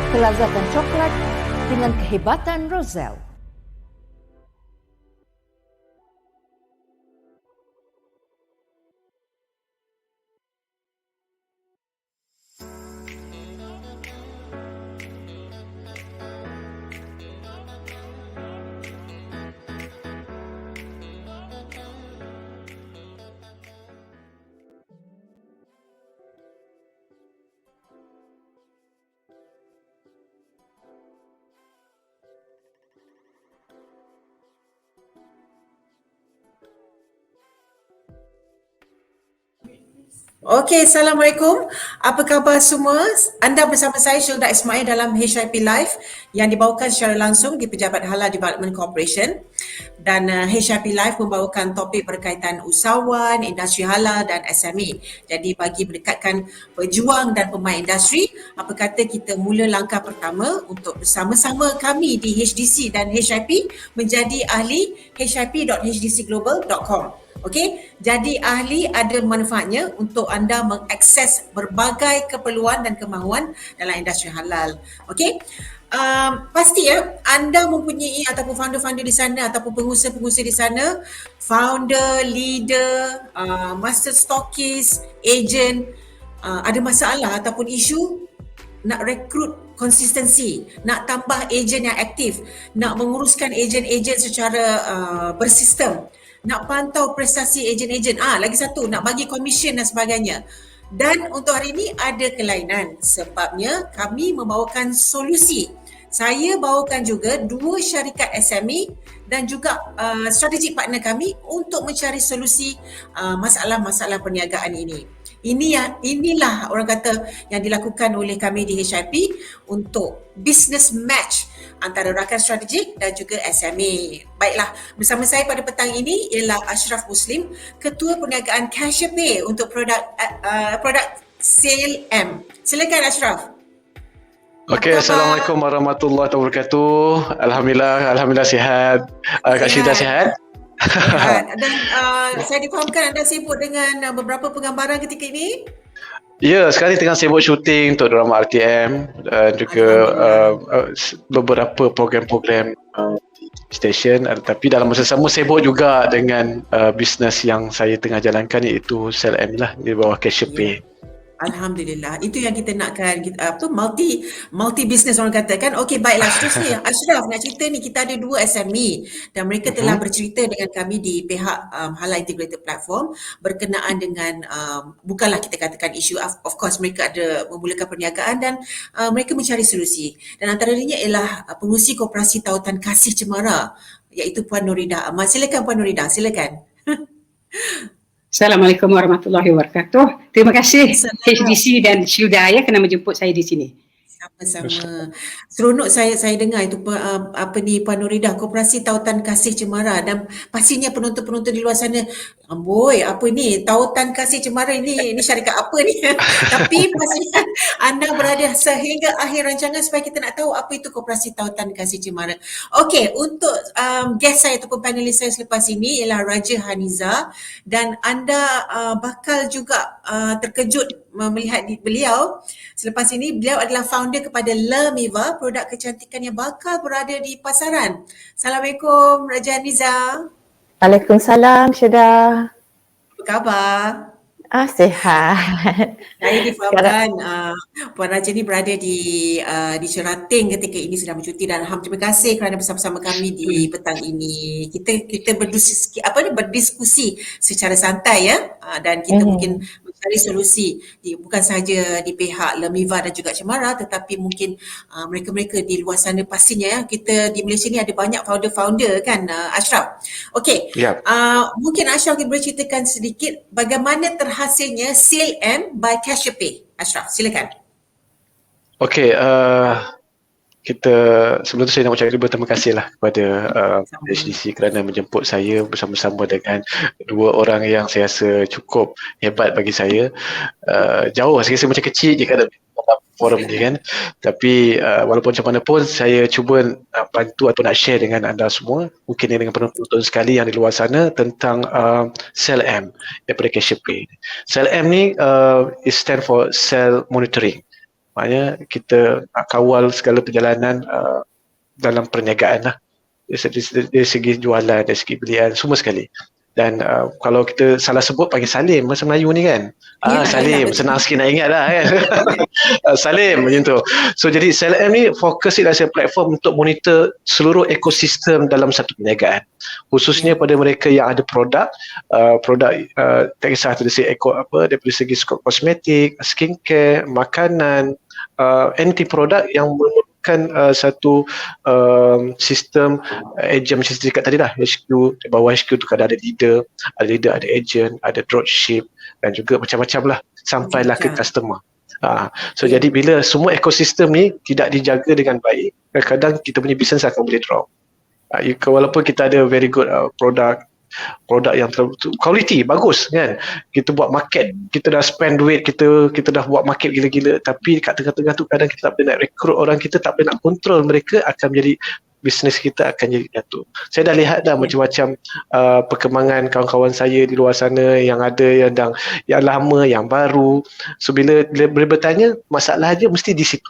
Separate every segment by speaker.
Speaker 1: Kelazatan coklat dengan kehebatan Roselle.
Speaker 2: Okey, Assalamualaikum. Apa khabar semua? Anda bersama saya Syulda Ismail dalam HIP Live yang dibawakan secara langsung di Pejabat Halal Development Corporation. Dan HIP Live membawakan topik berkaitan usahawan, industri halal dan SME. Jadi bagi mendekatkan pejuang dan pemain industri, apa kata kita mula langkah pertama untuk bersama-sama kami di HDC dan HIP menjadi ahli hip.hdcglobal.com. Okey, jadi ahli ada manfaatnya untuk anda mengakses berbagai keperluan dan kemahuan dalam industri halal. Okey, pasti ya anda mempunyai ataupun founder-founder di sana ataupun pengusaha-pengusaha di sana, founder, leader, master stockist, agent, ada masalah ataupun isu nak rekrut konsistensi, nak tambah ejen yang aktif, nak menguruskan ejen-ejen secara bersistem, nak pantau prestasi ejen-ejen, lagi satu nak bagi komisen dan sebagainya. Dan untuk hari ini ada kelainan sebabnya kami membawakan solusi Saya bawakan juga 2 syarikat SME dan juga strategic partner kami untuk mencari solusi masalah-masalah perniagaan ini. Inilah orang kata yang dilakukan oleh kami di HIP untuk business match antara rakan strategik dan juga SME. Baiklah, bersama saya pada petang ini ialah Ashraf Muslim, Ketua Perniagaan Cashierpay untuk produk Sale M. Silakan Ashraf.
Speaker 3: Okey, Assalamualaikum warahmatullahi wabarakatuh. Alhamdulillah sihat. Kak Syida sihat?
Speaker 2: Sihat. Dan saya difahamkan anda sibuk dengan beberapa penggambaran ketika ini?
Speaker 3: Ya, sekarang ni tengah sibuk syuting untuk drama RTM dan juga beberapa program-program stesen, tapi dalam masa sama sibuk juga dengan bisnes yang saya tengah jalankan, iaitu Sale M lah, di bawah Cashierpay.
Speaker 2: Alhamdulillah, itu yang kita nakkan, multi business orang katakan. Okey, baiklah, seterusnya Ashraf nak cerita ni, kita ada 2 SME dan mereka telah bercerita dengan kami di pihak Halal Integrated Platform berkenaan dengan bukanlah kita katakan isu, of course mereka ada memulakan perniagaan dan mereka mencari solusi, dan antaranya ialah pengurusi koperasi tautan kasih cemara, iaitu Puan Nurida Ahmad. Silakan Puan Nurida, silakan.
Speaker 4: Assalamualaikum warahmatullahi wabarakatuh. Terima kasih HDC dan Syuda kerana menjemput saya di sini.
Speaker 2: Sama-sama. Seronok saya dengar itu Puan Nurida, Koperasi Tautan Kasih Cemara, dan pastinya penonton-penonton di luar sana, amboi, apa ni Tautan Kasih Cemara ini syarikat apa ni? Tapi pastinya anda berada sehingga akhir rancangan supaya kita nak tahu apa itu Koperasi Tautan Kasih Cemara. Okey, untuk guest saya ataupun panelis saya selepas ini ialah Raja Haniza, dan anda bakal juga terkejut melihat beliau selepas ini. Beliau adalah founder kepada Lemiva, produk kecantikan yang bakal berada di pasaran. Assalamualaikum Raja Haniza.
Speaker 5: Waalaikumsalam Syeda.
Speaker 2: Apa khabar?
Speaker 5: Sihat.
Speaker 2: Saya difahamkan Puan Raja ni berada di Sheraton ketika ini sedang bercuti, dan terima kasih kerana bersama-sama kami di petang ini. Kita berdiskusi secara santai ya, dan kita mungkin mencari solusi bukan sahaja di pihak Lemiva dan juga Cemara, tetapi mungkin mereka-mereka di luar sana pastinya ya. Kita di Malaysia ni ada banyak founder-founder kan, Ashraf. Okey.
Speaker 3: Yep.
Speaker 2: Mungkin Ashraf boleh ceritakan sedikit bagaimana terhasilnya Sale M by Cashierpay. Ashraf, silakan.
Speaker 3: Okey, kita sebelum tu saya nak ucapkan berterima kasih lah kepada HDC kerana menjemput saya bersama-sama dengan 2 orang yang saya rasa cukup hebat bagi saya. Jauh, saya rasa macam kecil je kan dalam forum ni kan, tapi walaupun macam mana pun saya cuba bantu atau nak share dengan anda semua, mungkin dengan penonton sekali yang di luar sana, tentang Sale M daripada Cashierpay. Sale M ni it stand for Sale Monitoring. Maknanya kita nak kawal segala perjalanan dalam perniagaan lah, dari segi jualan, dari segi belian, semua sekali. Dan kalau kita salah sebut panggil Salim, bahasa Melayu ni kan. Salim, senang sikit nak ingat lah kan. Salim macam tu. So jadi Sale M ni fokus adalah platform untuk monitor seluruh ekosistem dalam satu perniagaan, khususnya pada mereka yang ada produk tak kisah dari segi daripada segi kosmetik, skincare, makanan, anti produk yang memerlukan satu sistem agent macam saya cakap tadi lah, HQ. Di bawah HQ tu kadang ada leader, ada agent, ada dropship, dan juga macam-macam lah sampailah ke customer. So jadi bila semua ekosistem ni tidak dijaga dengan baik, kadang-kadang kita punya bisnes akan boleh drop. Walaupun kita ada very good produk yang quality bagus kan, kita buat market, kita dah spend duit, kita dah buat market gila-gila, tapi kat tengah-tengah tu kadang kita tak boleh nak rekrut orang, kita tak boleh nak kontrol mereka, akan menjadi bisnes kita akan jadi jatuh. Saya dah lihat dah macam-macam perkembangan kawan-kawan saya di luar sana, yang ada yang lama, yang baru. So bila bertanya, masalah aja mesti di situ.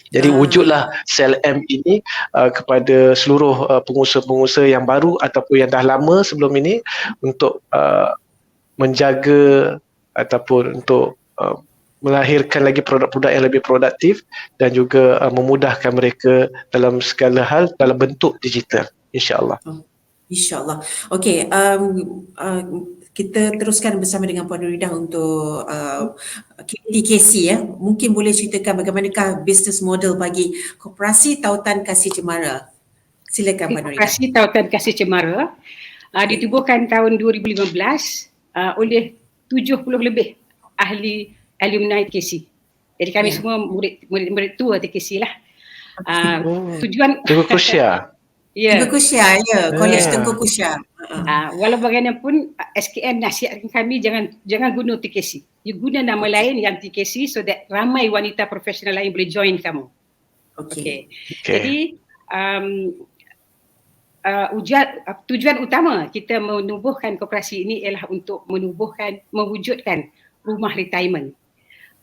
Speaker 3: Jadi wujudlah Sale M ini kepada seluruh pengusaha-pengusaha yang baru ataupun yang dah lama sebelum ini, untuk menjaga ataupun untuk melahirkan lagi produk-produk yang lebih produktif, dan juga memudahkan mereka dalam segala hal dalam bentuk digital, insya-Allah.
Speaker 2: InsyaAllah. Okey, kita teruskan bersama dengan Puan Nuridah untuk KTKC ya. Mungkin boleh ceritakan bagaimanakah bisnes model bagi Koperasi Tautan Kasih Cemara. Silakan Puan Nuridah.
Speaker 4: Koperasi Tautan Kasih Cemara ditubuhkan tahun 2015 oleh 70 lebih ahli alumni TKC. Jadi kami semua murid tua TKC lah. Tujuan
Speaker 3: Tengku Kusya.
Speaker 2: Tengku Kusya, Kolej Tengku Kusya.
Speaker 4: Walau bagaimanapun SKM nasihatkan kami jangan guna TKC. You guna nama lain yang TKC so that ramai wanita profesional lain boleh join kamu. Okay. Jadi tujuan utama kita menubuhkan koperasi ini ialah untuk mewujudkan rumah retirement.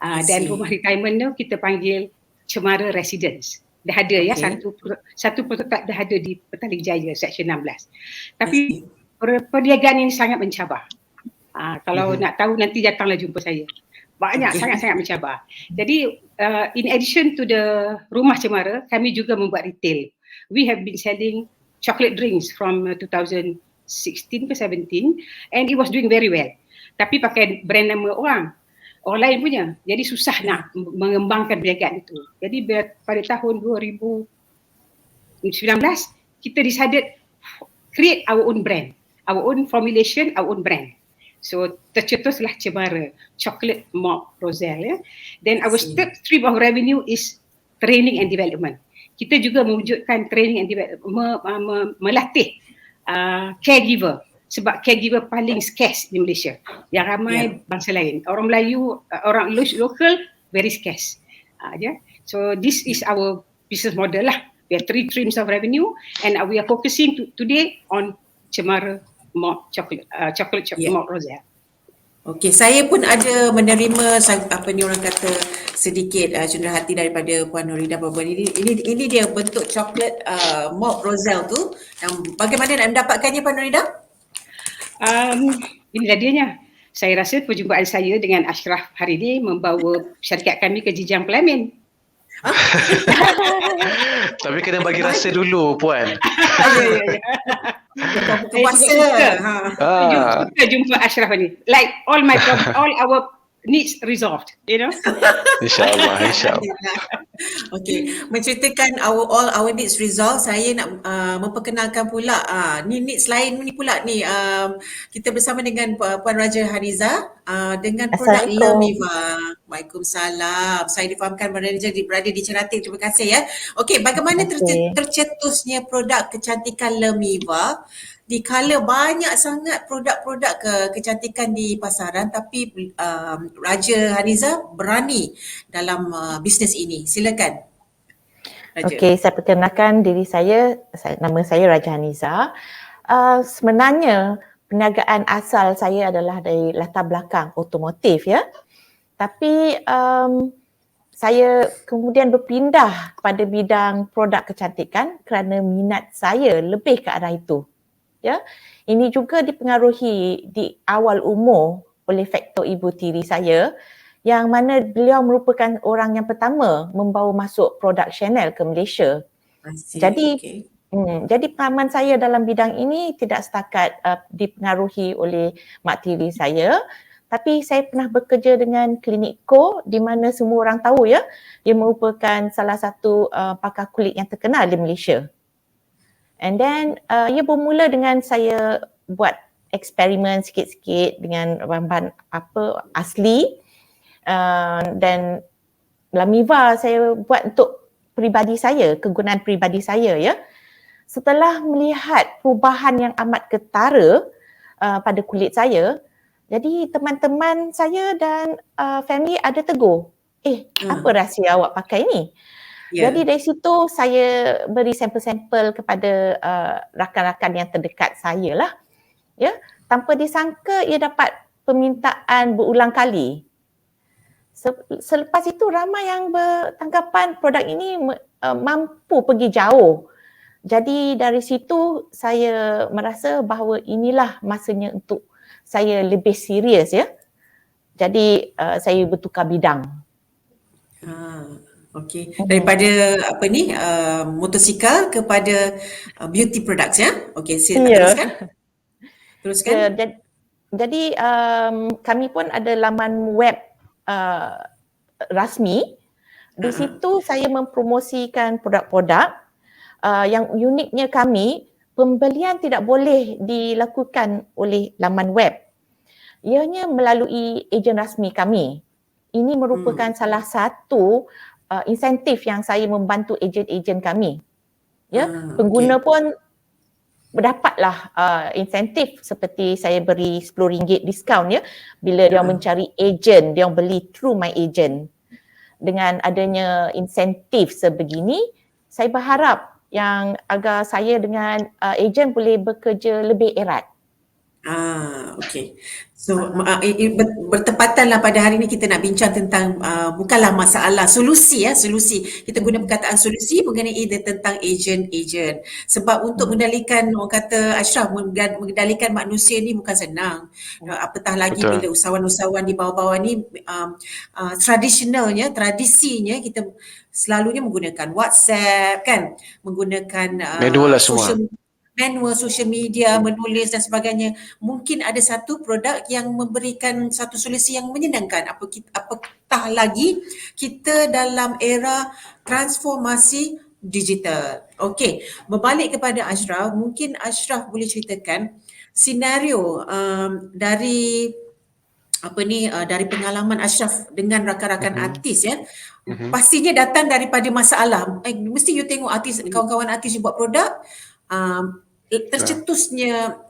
Speaker 4: Dan rumah retirement tu kita panggil Cemara Residence. Dah ada ya, satu prototype dah ada di Petaling Jaya Seksyen 16. Tapi perniagaan ini sangat mencabar. Kalau nak tahu nanti datanglah jumpa saya. Banyak, sangat-sangat mencabar. Jadi in addition to the rumah Cemara, kami juga membuat retail. We have been selling chocolate drinks from 2016 ke 17 and it was doing very well. Tapi pakai brand nama orang lain punya. Jadi susah nak mengembangkan perniagaan itu. Jadi pada tahun 2019 kita decided create our own brand, our own formulation, our own brand. So tercetuslah Cemara Chocolate Malt Roselle ya. Then our third stream of revenue is training and development. Kita juga mewujudkan training and development, melatih caregiver. Sebab caregiver paling scarce di Malaysia. Yang ramai bangsa lain. Orang Melayu, orang lokal very scarce. So this is our business model lah. We have 3 streams of revenue and we are focusing today on Cemara Malt Chocolate Malt Roselle.
Speaker 2: Okey, saya pun ada menerima apa ni orang kata sedikit cenderahati daripada Puan Nuridah Babuan. Ini dia bentuk coklat Malt Roselle tu. Bagaimana nak mendapatkannya Puan Nuridah?
Speaker 4: Inilah dianya. Saya rasa perjumpaan saya dengan Ashraf hari ini membawa syarikat kami ke jenjang pelamin.
Speaker 3: Tapi kena bagi rasa dulu Puan.
Speaker 2: Puasa.
Speaker 4: Kita jumpa Ashraf ni. Like all our needs resolved, you know.
Speaker 3: InsyaAllah.
Speaker 2: Okey, menceritakan all our needs resolved, saya nak memperkenalkan pula ni needs lain ni pula ni kita bersama dengan Puan Raja Haniza dengan produk Lemiva. Waalaikumsalam. Saya difahamkan manager berada di Cerating. Terima kasih ya. Okey, bagaimana tercetusnya produk kecantikan Lemiva? Dikala banyak sangat produk-produk kecantikan di pasaran, tapi Raja Haniza berani dalam bisnes ini. Silakan.
Speaker 5: Okey, saya perkenalkan diri saya. Nama saya Raja Haniza. Sebenarnya perniagaan asal saya adalah dari latar belakang otomotif ya. Tapi saya kemudian berpindah kepada bidang produk kecantikan kerana minat saya lebih ke arah itu. Ya, ini juga dipengaruhi di awal umur oleh faktor ibu tiri saya yang mana beliau merupakan orang yang pertama membawa masuk produk Chanel ke Malaysia. Jadi pengalaman saya dalam bidang ini tidak setakat dipengaruhi oleh mak tiri saya, tapi saya pernah bekerja dengan Klinik Co di mana semua orang tahu ya, dia merupakan salah satu pakar kulit yang terkenal di Malaysia. And then ia bermula dengan saya buat eksperimen sikit-sikit dengan bahan-bahan asli dan Lemiva saya buat untuk peribadi saya, kegunaan peribadi saya ya. Setelah melihat perubahan yang amat ketara pada kulit saya, jadi teman-teman saya dan family ada tegur, apa rahsia awak pakai ni? Jadi dari situ saya beri sampel-sampel kepada rakan-rakan yang terdekat saya lah. Ya, tanpa disangka ia dapat permintaan berulang kali. Selepas itu ramai yang bertanggapan produk ini mampu pergi jauh. Jadi dari situ saya merasa bahawa inilah masanya untuk saya lebih serius ya. Jadi saya bertukar bidang.
Speaker 2: Okey. Daripada motosikal kepada beauty products ya. Okey,
Speaker 5: Ya.
Speaker 2: teruskan.
Speaker 5: Ya,
Speaker 2: Teruskan.
Speaker 5: jadi kami pun ada laman web rasmi. Di situ saya mempromosikan produk-produk yang uniknya kami, pembelian tidak boleh dilakukan oleh laman web. Ianya melalui ejen rasmi kami. Ini merupakan salah satu insentif yang saya membantu ejen-ejen kami. Ya, pengguna pun berdapatlah insentif seperti saya beri RM10 diskaun ya bila dia mencari ejen, dia beli through my agent. Dengan adanya insentif sebegini, saya berharap yang agar saya dengan ejen boleh bekerja lebih erat.
Speaker 2: Okey. So bertepatanlah pada hari ini kita nak bincang tentang bukanlah masalah, solusi. Kita guna perkataan solusi mengenai tentang ejen-ejen. Sebab untuk mengendalikan, orang kata Ashraf, mengendalikan manusia ni bukan senang. Apatah lagi bila usahawan-usahawan di bawah-bawah ni tradisinya kita selalunya menggunakan WhatsApp kan, menggunakan
Speaker 3: manual lah semua.
Speaker 2: social media, menulis dan sebagainya. Mungkin ada satu produk yang memberikan satu solusi yang menyenangkan. Apatah lagi kita dalam era transformasi digital. Okey, berbalik kepada Ashraf, mungkin Ashraf boleh ceritakan senario dari dari pengalaman Ashraf dengan rakan-rakan artis ya. Pastinya datang daripada masalah. Mesti you tengok artis, kawan-kawan artis you buat produk, tercetusnya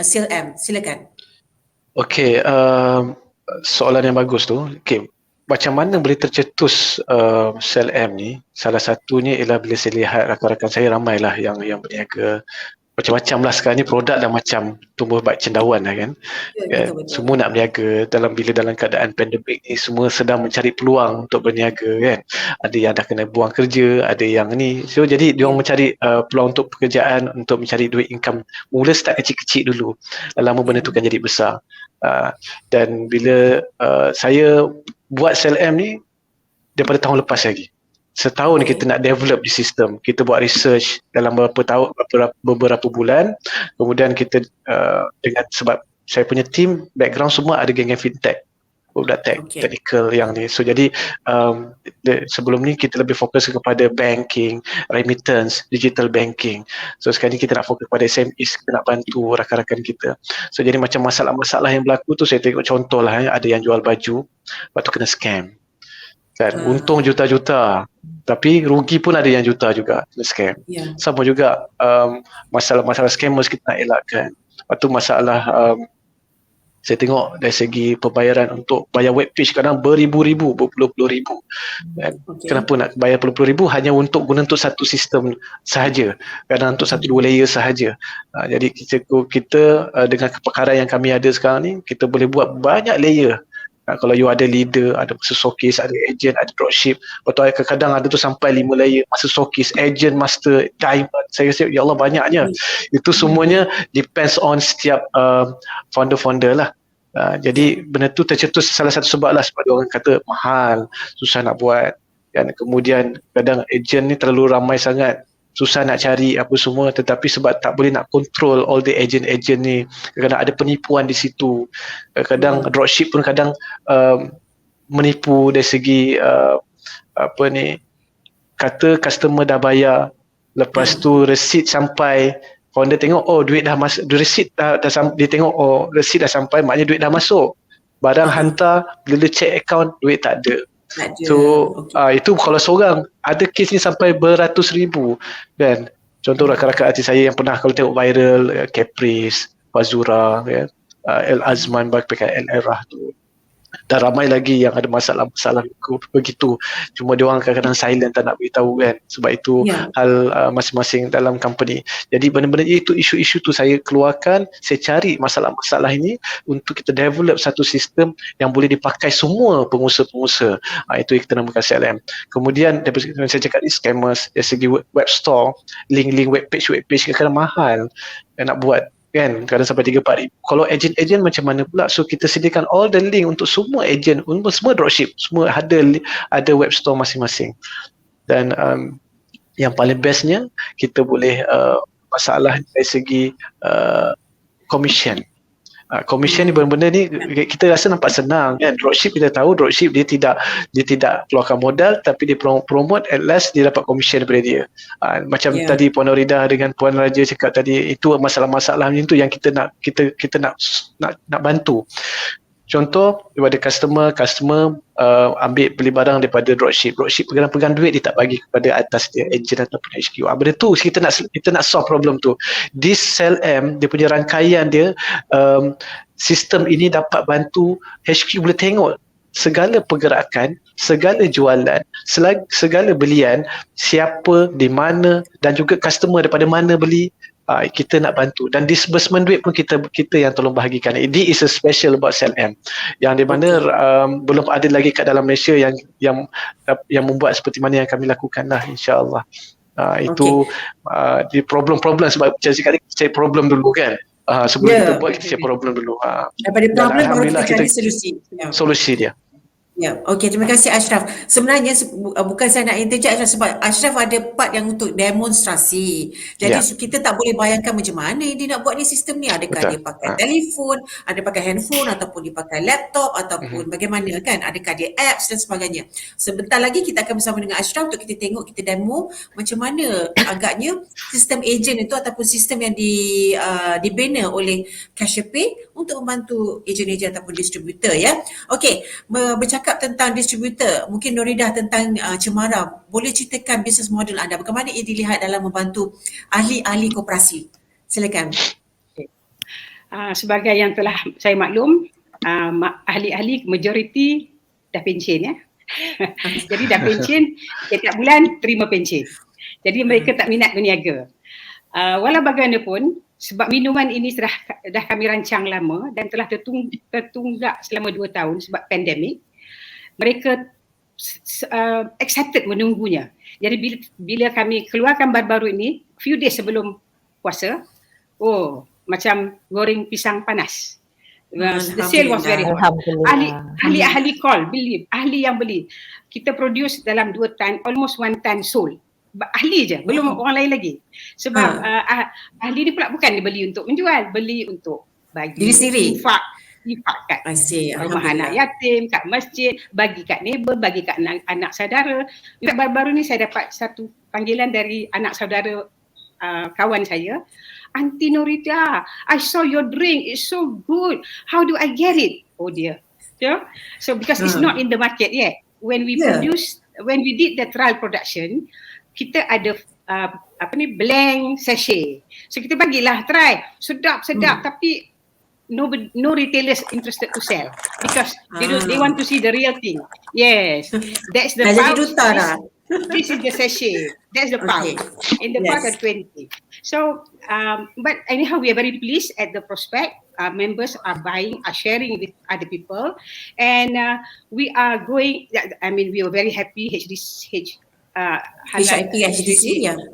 Speaker 2: SLM. Silakan.
Speaker 3: Okey, soalan yang bagus tu. Okey, macam mana boleh tercetus SLM ni? Salah satunya ialah bila saya lihat rakan-rakan saya ramailah yang berniaga. Macam-macam lah sekarang ni, produk dah macam tumbuh baik cendawan lah kan.
Speaker 2: Betul.
Speaker 3: Semua nak berniaga dalam keadaan pandemik ni, semua sedang mencari peluang untuk berniaga kan. Ada yang dah kena buang kerja, ada yang ni. So jadi diorang mencari peluang untuk pekerjaan, untuk mencari duit income. Mula start kecil-kecil dulu. Lama benda tu kan jadi besar. Dan bila saya buat SLM ni daripada tahun lepas lagi. Setahun kita nak develop di sistem, kita buat research dalam beberapa bulan, kemudian kita dengan sebab saya punya team background semua ada geng-geng fintech, budak technical yang ni. So jadi sebelum ni kita lebih fokus kepada banking, remittance, digital banking. So sekarang ni kita nak fokus pada SMEs, kita nak bantu rakan-rakan kita. So jadi macam masalah-masalah yang berlaku tu saya tengok contoh lah, ada yang jual baju, lepas tu kena scam. Kan, untung juta-juta tapi rugi pun ada yang juta juga kena scam. Sama juga masalah-masalah scammers kita nak elakkan. Lepas tu masalah saya tengok dari segi pembayaran untuk bayar web page kadang beribu-ribu, berpuluh-puluh ribu. Dan kenapa nak bayar puluh-puluh ribu hanya untuk guna untuk satu sistem sahaja, kadang untuk 1-2 layer sahaja. Jadi kita dengan kepakaran yang kami ada sekarang ni, kita boleh buat banyak layer. Kalau you ada leader, ada master showcase, ada agent, ada dropship, betul kadang ada tu sampai 5 layer, master showcase, agent, master, diamond. Saya rasa ya Allah banyaknya. Itu semuanya depends on setiap founder-founder lah. Jadi benda tu tercetus salah satu sebab lah, sebab orang kata mahal, susah nak buat. Dan kemudian kadang agent ni terlalu ramai sangat, susah nak cari apa semua, tetapi sebab tak boleh nak control all the agent-agent ni, kadang ada penipuan di situ. Kadang dropship pun kadang menipu dari segi kata customer dah bayar, lepas tu resit sampai, founder tengok duit dah masuk, resit dia tengok resit dah sampai, maknanya duit dah masuk. Barang hantar, bila check account duit tak ada. So itu kalau seorang, ada kes ni sampai beratus ribu kan. Contoh rakan-rakan artis saya yang pernah kalau tengok viral, Caprice, Fazura, El Azman pakai El Erah tu, dan ramai lagi yang ada masalah-masalah begitu. Cuma dia orang kadang-kadang silent, tak nak beritahu kan, sebab itu hal masing-masing dalam company. Jadi benda-benda itu, isu-isu tu saya keluarkan, saya cari masalah-masalah ini untuk kita develop satu sistem yang boleh dipakai semua pengusaha-pengusaha. Itu yang kita namakan SLM. Kemudian daripada saya cakap ni, scammers dari segi web store, link-link web page kadang-kadang mahal nak buat. kan, kadang sampai 3-4 ribu. Kalau ejen-ejen macam mana pula? So kita sediakan all the link untuk semua ejen, untuk semua dropship, semua ada web store masing-masing. Dan yang paling bestnya kita boleh masalah dari segi commission. Commission ni benda-benda ni kita rasa nampak senang kan. Dropship kita tahu dropship dia tidak keluarkan modal, tapi dia promote, at last dia dapat commission daripada dia. Macam tadi Puan Norida dengan Puan Raja cakap tadi, itu masalah-masalah macam tu yang kita nak bantu. Contoh daripada customer ambil beli barang daripada dropship pegang duit, dia tak bagi kepada atas dia, agent ataupun HQ. Benda tu kita nak solve problem tu. This SLM dia punya rangkaian dia, sistem ini dapat bantu HQ boleh tengok segala pergerakan, segala jualan, segala belian, siapa, di mana, dan juga customer daripada mana beli. Kita nak bantu, dan disbursement duit pun kita yang tolong bahagikan. This is a special about SLM yang di mana belum ada lagi kat dalam Malaysia yang membuat seperti mana yang kami lakukan lah, insya-Allah. Itu di problem-problem, sebab sekali cari problem dulu kan. Sebelum kita buat, kita cari problem dulu.
Speaker 2: Daripada problem baru kita cari
Speaker 3: solusi dia.
Speaker 2: Ya, okey, terima kasih Ashraf. Sebenarnya bukan saya nak interject Ashraf, sebab Ashraf ada part yang untuk demonstrasi. Jadi kita tak boleh bayangkan macam mana dia nak buat ni sistem ni. Adakah dia pakai telefon, ada pakai handphone, ataupun dia pakai laptop, ataupun bagaimana kan, adakah dia apps dan sebagainya. Sebentar lagi kita akan bersama dengan Ashraf untuk kita tengok, kita demo macam mana agaknya sistem agent itu ataupun sistem yang dibina oleh Cashierpay untuk membantu ejen-ejen ataupun distributor ya. Okey, bercakap tentang distributor, mungkin Norida tentang Cemara, boleh ceritakan bisnes model anda, bagaimana ia dilihat dalam membantu ahli-ahli koperasi? Silakan.
Speaker 4: Sebagai yang telah saya maklum, ahli-ahli majoriti dah pencen ya. Jadi dah pencen, setiap bulan terima pencen. Jadi mereka tak minat berniaga. Walau bagaimanapun, sebab minuman ini dah kami rancang lama dan telah tertunggak selama 2 tahun sebab pandemik, mereka excited menunggunya. Jadi bila kami keluarkan baru-baru ini, few days sebelum puasa, macam goreng pisang panas. The sale was very hot. Ahli call, beli, ahli yang beli. Kita produce dalam 2 tan, almost 1 tan sold. Ahli je, belum orang lain lagi. Sebab ahli ni pula bukan dibeli untuk menjual, beli untuk bagi
Speaker 2: diri sendiri.
Speaker 4: Infak kat rumah anak yatim, kat masjid, bagi kat neighbor, bagi kat anak saudara. Baru-baru ni saya dapat satu panggilan dari anak saudara kawan saya. Aunty Norida, I saw your drink, it's so good. How do I get it? Oh dear. So because it's not in the market yet. When we did the trial production, kita ada blank sachet. So kita bagilah try. Sedap, tapi no retailers interested to sell because they want to see the real thing. Yes, that's the pouch. This is the sachet. That's the pouch. In the pouch are 20. So, but anyhow, we are very pleased at the prospect. Members are buying, are sharing with other people, and we are going. I mean, we are very happy. HDC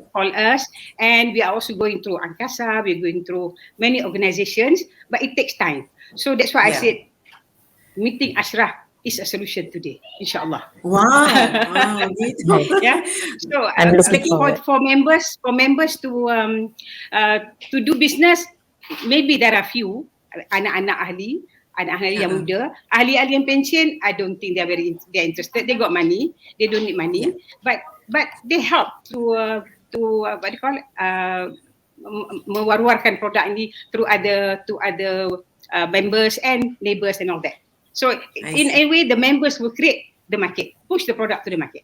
Speaker 4: call us, and we are also going through Angkasa, we're going through many organizations, but it takes time. So that's why I said meeting Ashraf is a solution today, inshallah.
Speaker 2: Wow.
Speaker 4: Yeah. So speaking for members to do business, maybe there are few anak-anak ahli yang muda, ahli-ahli yang pension, I don't think they're interested. They got money, they don't need money, but they help to what do you call it, mewar-warkan produk ini through other members and neighbors and all that. So in a way, the members will create the market, push the product to the market.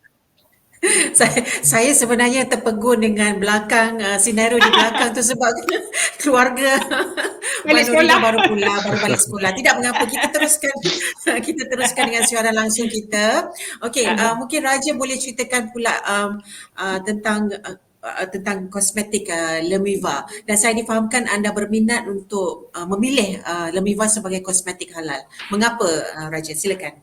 Speaker 2: Saya sebenarnya terpegun dengan belakang scenario di belakang tu sebab keluarga baru balik sekolah. Tidak mengapa, kita teruskan dengan siaran langsung kita. Okey, mungkin Raja boleh ceritakan pula tentang kosmetik Lemiva, dan saya difahamkan anda berminat untuk memilih Lemiva sebagai kosmetik halal. Mengapa Raja? Silakan.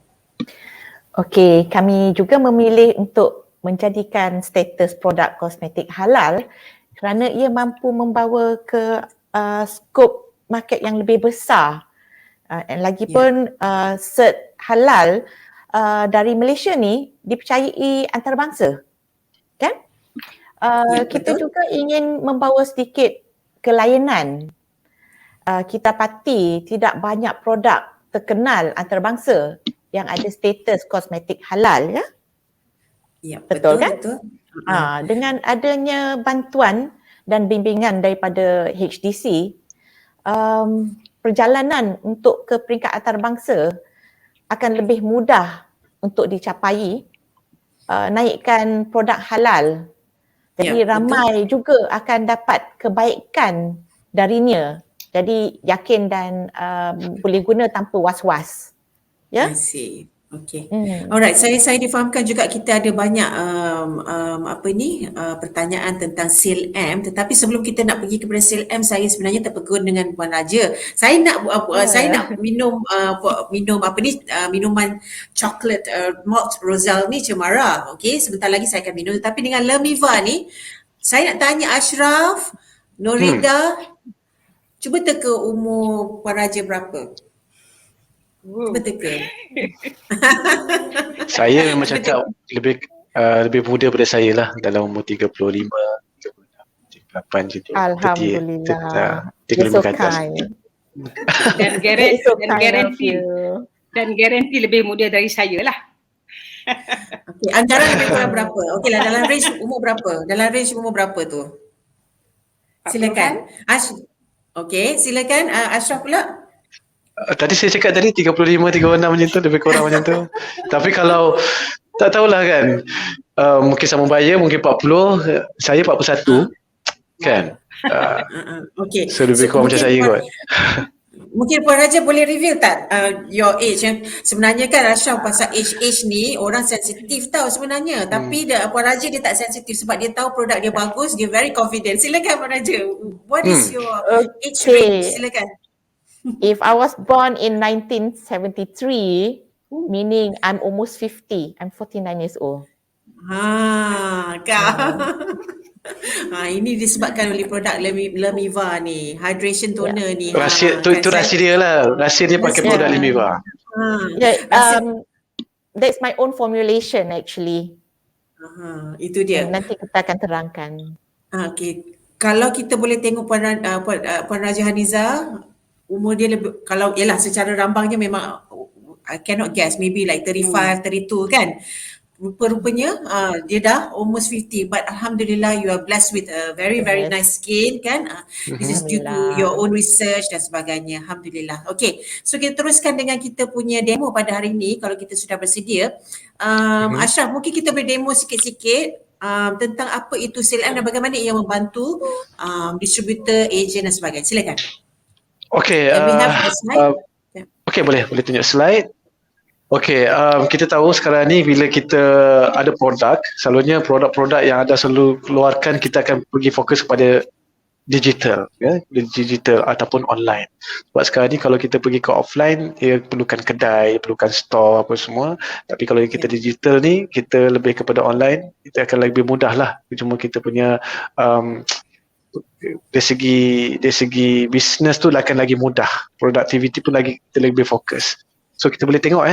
Speaker 5: Okey, kami juga memilih untuk menjadikan status produk kosmetik halal kerana ia mampu membawa ke skop market yang lebih besar. Lagipun cert halal dari Malaysia ni dipercayai antarabangsa. Kan? Kita juga ingin membawa sedikit kelainan. Kita pasti tidak banyak produk terkenal antarabangsa yang ada status kosmetik halal, ya?
Speaker 2: Ya,
Speaker 5: Betul kan?
Speaker 2: Betul.
Speaker 5: Dengan adanya bantuan dan bimbingan daripada HDC, perjalanan untuk ke peringkat antarabangsa akan lebih mudah untuk dicapai, naikkan produk halal. Jadi ramai juga akan dapat kebaikan darinya. Jadi yakin dan boleh guna tanpa was-was. Ya?
Speaker 2: I see. Okay. Alright, saya difahamkan juga kita ada banyak pertanyaan tentang SILM, tetapi sebelum kita nak pergi kepada SILM, saya sebenarnya terpegun dengan Puan Raja. Saya nak minum minuman coklat malt Roselle ni cemara. Okey, sebentar lagi saya akan minum, tapi dengan Lemiva ni saya nak tanya Ashraf, Norida, cuba teka umur Puan Raja berapa? Cuba teka.
Speaker 3: Saya memang cakap lebih muda daripada saya lah, dalam umur 35, 36, 38 macam tu.
Speaker 5: Alhamdulillah.
Speaker 3: 35 ke atas.
Speaker 4: Dan garanti lebih muda dari saya lah.
Speaker 2: Okay, antara lebih kurang berapa? Okey lah, dalam range umur berapa? Dalam range umur berapa tu? Silakan. Okey, silakan Ashraf pula.
Speaker 3: Tadi saya cakap tadi 35, 36 macam tu, lebih kurang macam tu. Tapi kalau tak tahulah kan, mungkin sama bayar, mungkin 40, saya 41 kan.
Speaker 2: Okay.
Speaker 3: So lebih kurang macam saya kot.
Speaker 2: Mungkin Puan Raja boleh reveal tak your age? Sebenarnya kan Ashraf pasal age ni orang sensitif tau sebenarnya. Tapi Puan Raja dia tak sensitif sebab dia tahu produk dia bagus, dia very confident. Silakan Puan Raja. What is your age range? Silakan.
Speaker 5: If I was born in 1973, meaning I'm almost 50. I'm 49 years old.
Speaker 2: Ini disebabkan oleh produk Lemiva ni, hydration toner ni.
Speaker 3: Rahsia itu rahsia dia lah. Rahsia dia pakai produk Lemiva.
Speaker 5: That's my own formulation actually.
Speaker 2: Itu dia.
Speaker 5: Nanti kita akan terangkan.
Speaker 2: Okay. Kalau kita boleh tengok Puan Raja Haniza, umur dia lebih, kalau ialah secara rambangnya memang I cannot guess, maybe like 35, 32 kan. Rupa-rupanya dia dah almost 50, but Alhamdulillah you are blessed with a very nice skin kan. This is due to your own research dan sebagainya. Alhamdulillah. Okay, so kita teruskan dengan kita punya demo pada hari ini kalau kita sudah bersedia. Ashraf, mungkin kita boleh demo sikit-sikit tentang apa itu SILM dan bagaimana ia membantu distributor, agent dan sebagainya. Silakan.
Speaker 3: Okay, boleh tunjuk slide. Okay, kita tahu sekarang ni bila kita ada produk, selalunya produk-produk yang ada selalu keluarkan, kita akan pergi fokus kepada digital, digital ataupun online. Sebab sekarang ni kalau kita pergi ke offline, dia perlukan kedai, perlukan store apa semua. Tapi kalau kita digital ni, kita lebih kepada online, kita akan lebih mudah lah. Cuma kita punya dari segi bisnes tu akan lagi mudah, productivity pun kita lebih fokus. So kita boleh tengok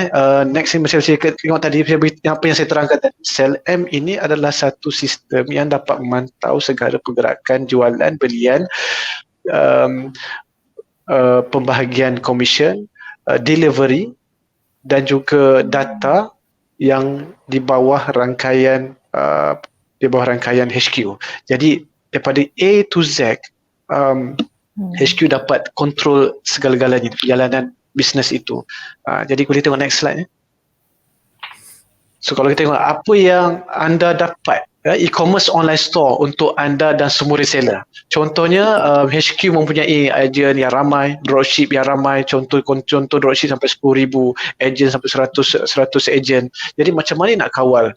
Speaker 3: next ni saya tengok tadi apa yang saya terangkan tadi. SILM ini adalah satu sistem yang dapat memantau segala pergerakan jualan, belian, pembahagian komisen, delivery dan juga data yang di bawah rangkaian HQ. Jadi daripada A to Z, HQ dapat kontrol segala-galanya perjalanan bisnes itu. Jadi boleh tengok next slide. So kalau kita tengok apa yang anda dapat, e-commerce online store untuk anda dan semua reseller. Contohnya HQ mempunyai agent yang ramai, dropship yang ramai, contoh dropship sampai 10,000, agent sampai 100 agent. Jadi macam mana nak kawal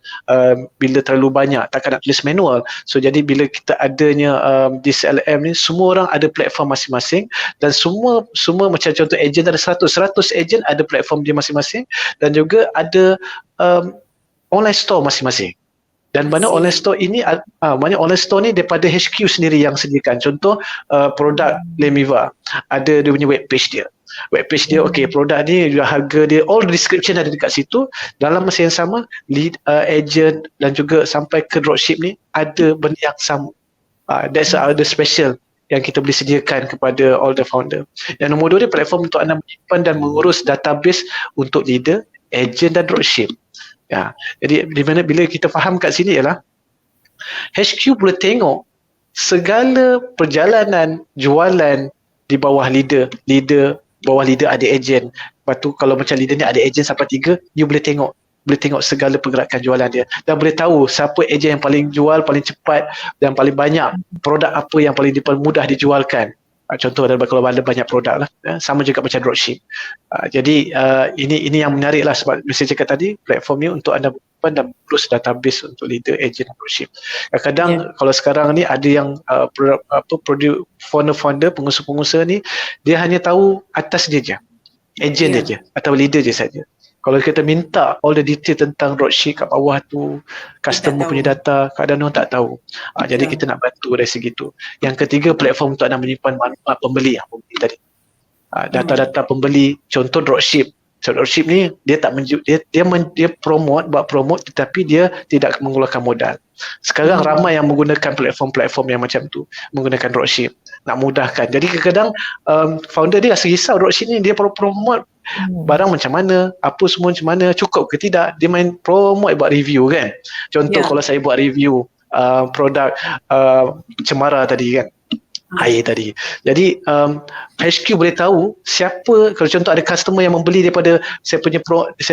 Speaker 3: bila terlalu banyak, takkan nak tulis manual. So jadi bila kita adanya di SILM ni, semua orang ada platform masing-masing dan semua macam contoh agent ada 100 agent ada platform dia masing-masing dan juga ada online store masing-masing. Dan mana online store ini, mana online store ni daripada HQ sendiri yang sediakan. Contoh produk Lemiva, ada dia punya web page dia. Web page dia, okey, produk ni harga dia, all description ada dekat situ. Dalam masa yang sama, lead agent dan juga sampai ke dropship ni ada benda yang sama. That's the special yang kita boleh sediakan kepada all the founder. Yang nombor 2 ni, platform untuk anda menyimpan dan mengurus database untuk leader, agent dan dropship. Ya, jadi di mana bila kita faham kat sini ialah HQ boleh tengok segala perjalanan jualan di bawah leader, bawah leader ada agent. Lepas tu kalau macam leader ni ada agent sampai 3, dia boleh tengok segala pergerakan jualan dia dan boleh tahu siapa agent yang paling jual paling cepat dan paling banyak, produk apa yang paling mudah dijualkan. Contoh kalau ada banyak produk lah, sama juga macam dropship. Jadi ini yang menarik lah, sebab saya cakap tadi, platform ni untuk anda menyimpan dan mengurus database untuk leader, agent dan dropship. Kadang kalau sekarang ni ada yang founder, pengusaha-pengusaha ni, dia hanya tahu atas dia je, agent dia je atau leader je saja. Kalau kita minta all the detail tentang dropship kat bawah tu, customer punya data, kadang-kadang orang tak tahu. Jadi kita nak bantu dari segi tu. Yang ketiga, platform untuk anda menyimpan maklumat pembeli tadi. Data-data pembeli, contoh dropship. So dropship ni dia tak dia buat promote tetapi dia tidak mengeluarkan modal. Sekarang ramai yang menggunakan platform-platform yang macam tu, menggunakan dropship nak mudahkan. Jadi kadang-kadang founder dia rasa risau, dropship ni dia promote barang macam mana, apa semua macam mana, cukup ke tidak, dia main promote buat review kan. Contoh kalau saya buat review produk cemara tadi kan, air tadi. Jadi HQ boleh tahu siapa, kalau contoh ada customer yang membeli daripada saya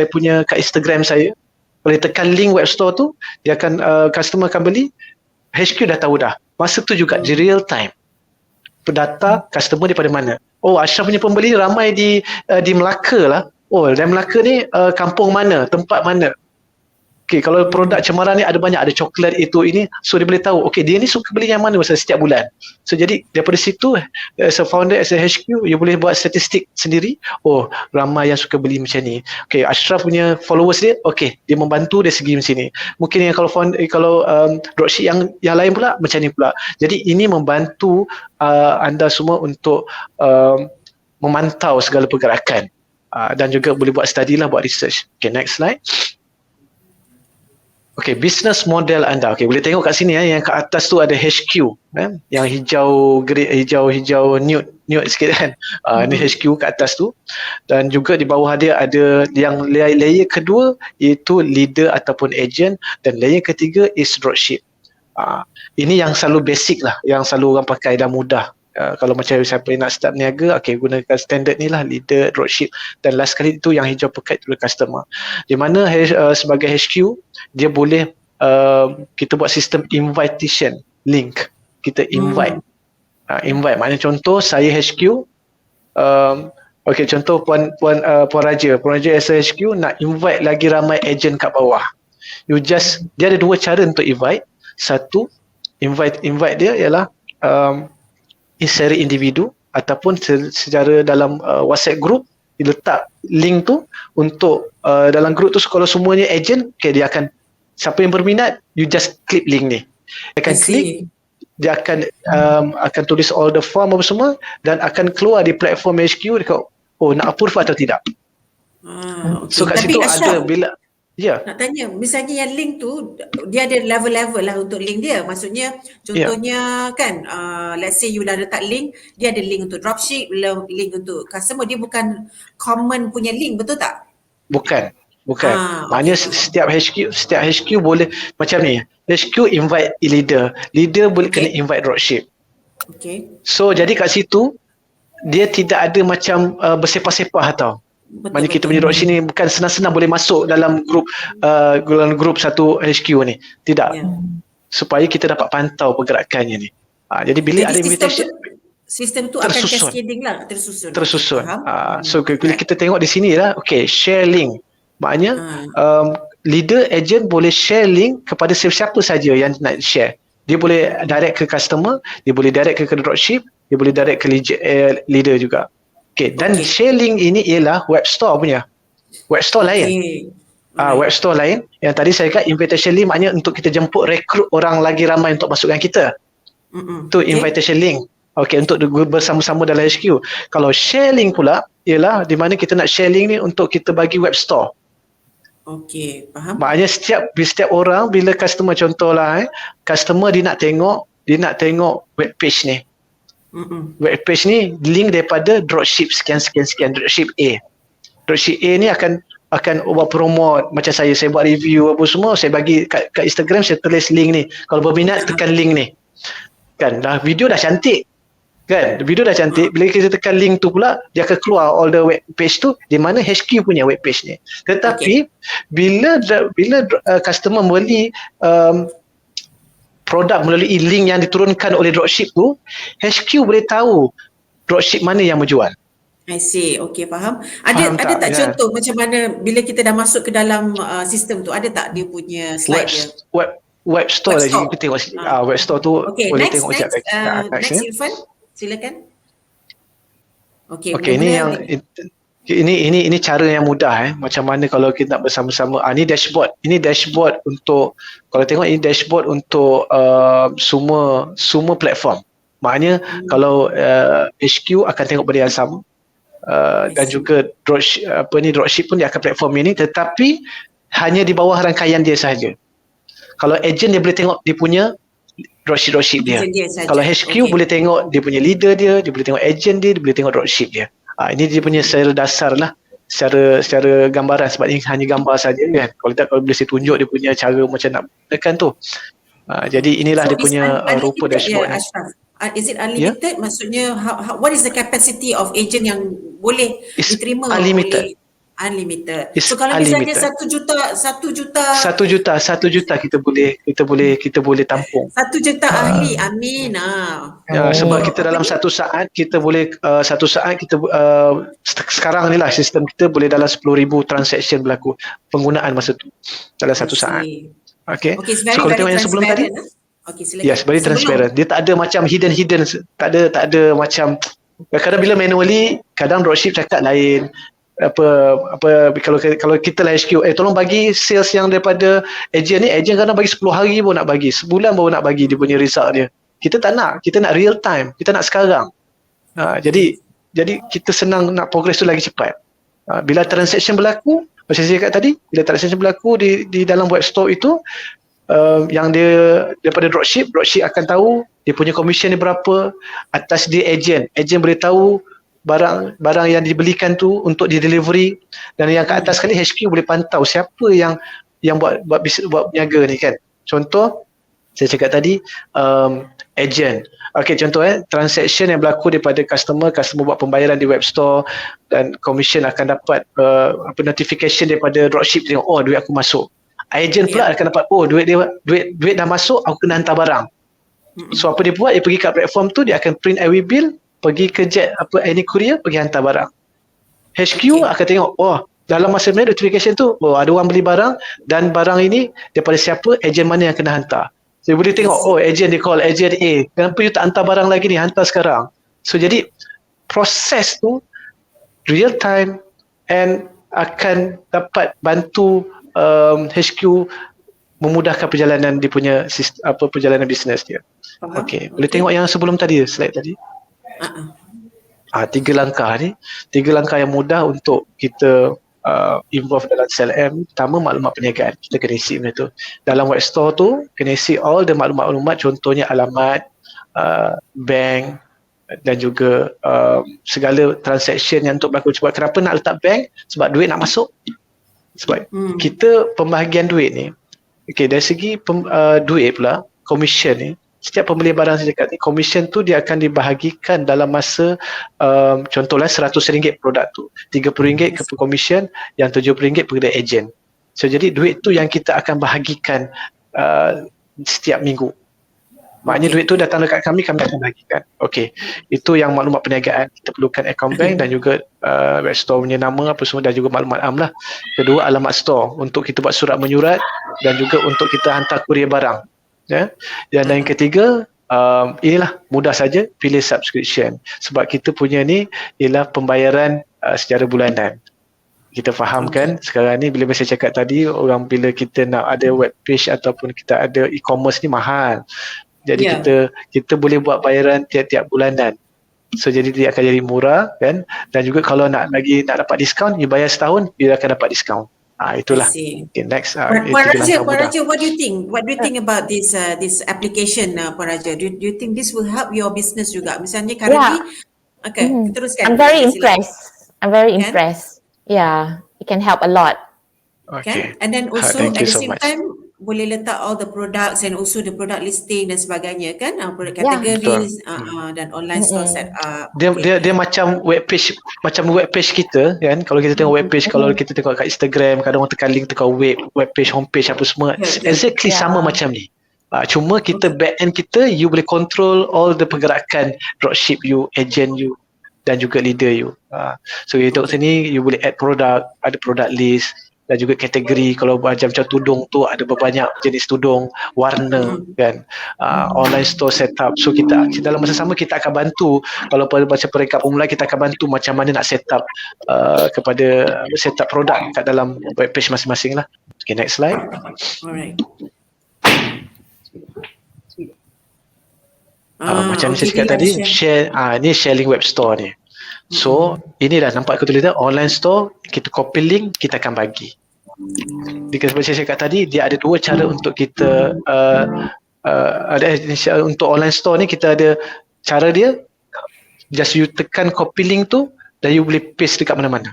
Speaker 3: punya kat Instagram saya, boleh tekan link web store tu, dia akan customer akan beli, HQ dah tahu dah. Masa tu juga di real time data customer daripada mana. Oh, Ashraf punya pembeli ramai di Melaka lah. Oh, dari Melaka ni kampung mana, tempat mana. Okay, kalau produk cemara ni ada banyak, ada coklat itu ini, so dia boleh tahu, okay, dia ni suka beli yang mana setiap bulan. So jadi daripada situ, as a founder, as a HQ, you boleh buat statistik sendiri. Oh, ramai yang suka beli macam ni. Okay, Ashraf punya followers dia, okay, dia membantu dari segi macam ni. Mungkin yang kalau dropship yang lain pula, macam ni pula. Jadi ini membantu anda semua untuk memantau segala pergerakan dan juga boleh buat study lah, buat research. Okay, next slide. Okay, business model anda. Okay, boleh tengok kat sini yang kat atas tu ada HQ, yang hijau nude sikit kan. Ni HQ kat atas tu, dan juga di bawah dia ada yang layer kedua iaitu leader ataupun agent, dan layer ketiga is dropship. Ini yang selalu basic lah, yang selalu orang pakai dan mudah. Kalau macam siapa yang nak start niaga, okay, gunakan standard ni lah, leader, dropship, dan last kali itu yang hijau pekat tu customer. Di mana sebagai HQ dia boleh kita buat sistem invitation link, kita invite. Invite maknanya contoh saya HQ, okay, contoh Puan Raja as a HQ nak invite lagi ramai agent kat bawah. Dia ada dua cara untuk invite. Satu, invite dia ialah secara individu ataupun secara dalam WhatsApp group, dia letak link tu untuk dalam group tu, kalau semuanya agent, okay, dia akan, siapa yang berminat, you just click link ni, dia akan klik, dia akan tulis all the form apa semua, dan akan keluar di platform HQ, dia kata, oh, nak approve atau tidak.
Speaker 2: Okay.
Speaker 3: So kat situ ada bila
Speaker 2: nak tanya, misalnya yang link tu dia ada level-level lah untuk link dia. Maksudnya contohnya kan, let's say you dah letak link, dia ada link untuk dropship, link untuk customer, dia bukan common punya link, betul tak? Bukan. Maknanya setiap HQ boleh macam ni. HQ invite leader boleh kena invite dropship. Okay. So jadi kat situ dia tidak ada macam bersepah-sepah tau. Maknanya kita punya dropship ni bukan senang-senang boleh masuk dalam grup satu HQ ni. Tidak. Supaya kita dapat pantau pergerakannya ni. Jadi bila ada invitation, sistem tu akan cascading lah, tersusun. So bila kita tengok di sini lah, okay, share link. Maknanya leader, agent boleh share link kepada siapa saja yang nak share. Dia boleh direct ke customer, dia boleh direct ke dropship, dia boleh direct ke leader juga. Okay, dan share link ini ialah web store punya. Web store lain.
Speaker 3: Web store lain. Yang tadi saya kata invitation link maknanya untuk kita jemput rekrut orang lagi ramai untuk masukkan kita. Itu invitation link. Okey, untuk bersama-sama dalam HQ. Kalau share link pula ialah di mana kita nak share link ni untuk kita bagi web store.
Speaker 2: Okey, faham.
Speaker 3: Maknanya setiap orang bila customer contohlah customer dia nak tengok web page ni. Web page ni link daripada dropship sekian dropship A. Dropship A ni akan buat promote macam saya buat review apa semua, saya bagi kat Instagram, saya tulis link ni. Kalau berminat tekan link ni. Kan dah video dah cantik. Kan video dah cantik, bila kita tekan link tu pula dia akan keluar all the web page tu di mana HQ punya web page ni. Tetapi bila customer membeli produk melalui link yang diturunkan oleh dropship tu, HQ boleh tahu dropship mana yang menjual.
Speaker 2: I see. Okey, faham. Ada tak contoh macam mana bila kita dah masuk ke dalam sistem tu, ada tak dia punya slide dia?
Speaker 3: Web store lagi kita tengok web store tu boleh tengok
Speaker 2: next Irfan, silakan. Okey,
Speaker 3: ini cara yang mudah macam mana kalau kita nak bersama-sama. Ini dashboard untuk, kalau tengok ini dashboard untuk semua platform. Maknanya kalau HQ akan tengok benda yang sama. Dan juga dropship pun dia akan platform ini, tetapi hanya di bawah rangkaian dia sahaja. Kalau agent dia boleh tengok dia punya dropship dia. Kalau HQ boleh tengok dia punya leader dia boleh tengok agent dia boleh tengok dropship dia. Ini dia punya secara dasar lah, secara gambaran, sebab ini hanya gambar saja kan. Kalau boleh saya tunjuk dia punya cara macam nak gunakan tu. Jadi inilah dia punya rupa dashboard ni.
Speaker 2: Is it unlimited? Maksudnya what is the capacity of agent yang boleh diterima
Speaker 3: unlimited.
Speaker 2: Unlimited.
Speaker 3: It's
Speaker 2: So kalau
Speaker 3: unlimited.
Speaker 2: misalnya 1 juta
Speaker 3: kita boleh tampung.
Speaker 2: 1 juta ahli, amin.
Speaker 3: Sebab kita dalam satu saat kita boleh sekarang ni lah sistem kita boleh dalam 10,000 transaction berlaku penggunaan masa tu dalam satu saat. Okay,
Speaker 2: so
Speaker 3: kalau tengok yang sebelum tadi,
Speaker 2: okay, silakan.
Speaker 3: yes, very transparent. Dia tak ada macam hidden, tak ada macam, kadang bila manually, kadang dropship cakap lain. Kalau kita lah HQ, tolong bagi sales yang daripada agent ni, agent kadang bagi 10 hari pun nak bagi, sebulan baru nak bagi dia punya result dia. Kita tak nak, kita nak real time, kita nak sekarang. Jadi kita senang nak progress tu lagi cepat. Bila transaction berlaku, macam saya cakap tadi, bila transaction berlaku di dalam web store itu, yang dia daripada dropship akan tahu dia punya commission ni berapa, atas dia agent boleh tahu barang yang dibelikan tu untuk di delivery, dan yang ke atas sekali HQ boleh pantau siapa yang buat berniaga ni kan. Contoh saya cakap tadi, agent. Okey, contoh transaction yang berlaku daripada customer buat pembayaran di web store, dan commission akan dapat notification daripada dropship, tengok duit aku masuk. Agent pula akan dapat duit dah masuk, aku kena hantar barang. So apa dia buat, dia pergi kat platform tu, dia akan print IW bill, pergi ke jet any courier, pergi hantar barang. HQ akan tengok dalam masa ni notification tu ada orang beli barang, dan barang ini daripada siapa, agent mana yang kena hantar. So boleh tengok agent, dia call agent A, kenapa you tak hantar barang lagi ni, hantar sekarang. So jadi proses tu real time and akan dapat bantu HQ memudahkan perjalanan dia punya perjalanan bisnes dia. Okey, boleh tengok yang sebelum tadi, slide tadi. 3 langkah ni, 3 langkah yang mudah untuk kita involve dalam CLM. Pertama, maklumat perniagaan, kita kena isi benda tu. Dalam web store tu kena isi all the maklumat-maklumat, contohnya alamat, bank, dan juga segala transaction yang untuk berlaku. Sebab kenapa nak letak bank? Sebab duit nak masuk. Sebab kita pembahagian duit ni, dari segi duit pula, commission ni, setiap pembeli barang saya cakap ni, commission tu dia akan dibahagikan dalam masa contohlah RM100 produk tu, RM30 ke commission, yang RM70 kepada agent. So jadi duit tu yang kita akan bahagikan setiap minggu. Maknanya duit tu datang dekat kami akan bahagikan. Okey, itu yang maklumat perniagaan. Kita perlukan account bank dan juga web store punya nama apa semua, dan juga maklumat am lah. Kedua, alamat store untuk kita buat surat menyurat, dan juga untuk kita hantar kurier barang. Dan yang ketiga, inilah mudah saja, pilih subscription. Sebab kita punya ni ialah pembayaran secara bulanan. kita fahamkan sekarang ni bila saya cakap tadi, orang bila kita nak ada web page ataupun kita ada e-commerce ni mahal. Jadi kita boleh buat bayaran tiap-tiap bulanan. So jadi dia akan jadi murah kan, dan juga kalau nak dapat diskaun, you bayar setahun, you akan dapat diskaun. Itulah. Okay, next.
Speaker 2: Puan Raja, what do you think? What do you think about this application, Puan Raja? Do you think this will help your business juga? Misalnya currently, teruskan.
Speaker 5: I'm very impressed. Yeah, it can help a lot.
Speaker 2: Okay. And then also at the same time, boleh letak all the products and also the product listing dan sebagainya kan, product categories dan online store set up.
Speaker 3: Dia macam web page kita kan. Kalau kita tengok web page, kalau kita tengok kat Instagram, kadang orang tekan link dekat web page, homepage apa semua, exactly sama macam ni. Cuma kita back end kita, you boleh control all the pergerakan dropship you, agent you dan juga leader you. So you tengok sini, you boleh add product, ada product list dan juga kategori. Kalau macam tudung tu ada berbanyak jenis tudung, warna kan, online store setup. So kita dalam masa sama kita akan bantu, kalau macam peringkat pemula kita akan bantu macam mana nak setup kepada setup produk kat dalam web page masing-masing lah. Okay, next slide.
Speaker 2: Alright.
Speaker 3: Macam saya cakap tadi, ni sharing web store ni. So ini dah nampak aku tulis dah, online store, kita copy link, kita akan bagi. Seperti saya cakap tadi, dia ada dua cara untuk kita untuk online store ni. Kita ada cara dia, just you tekan copy link tu dan you boleh paste dekat mana-mana,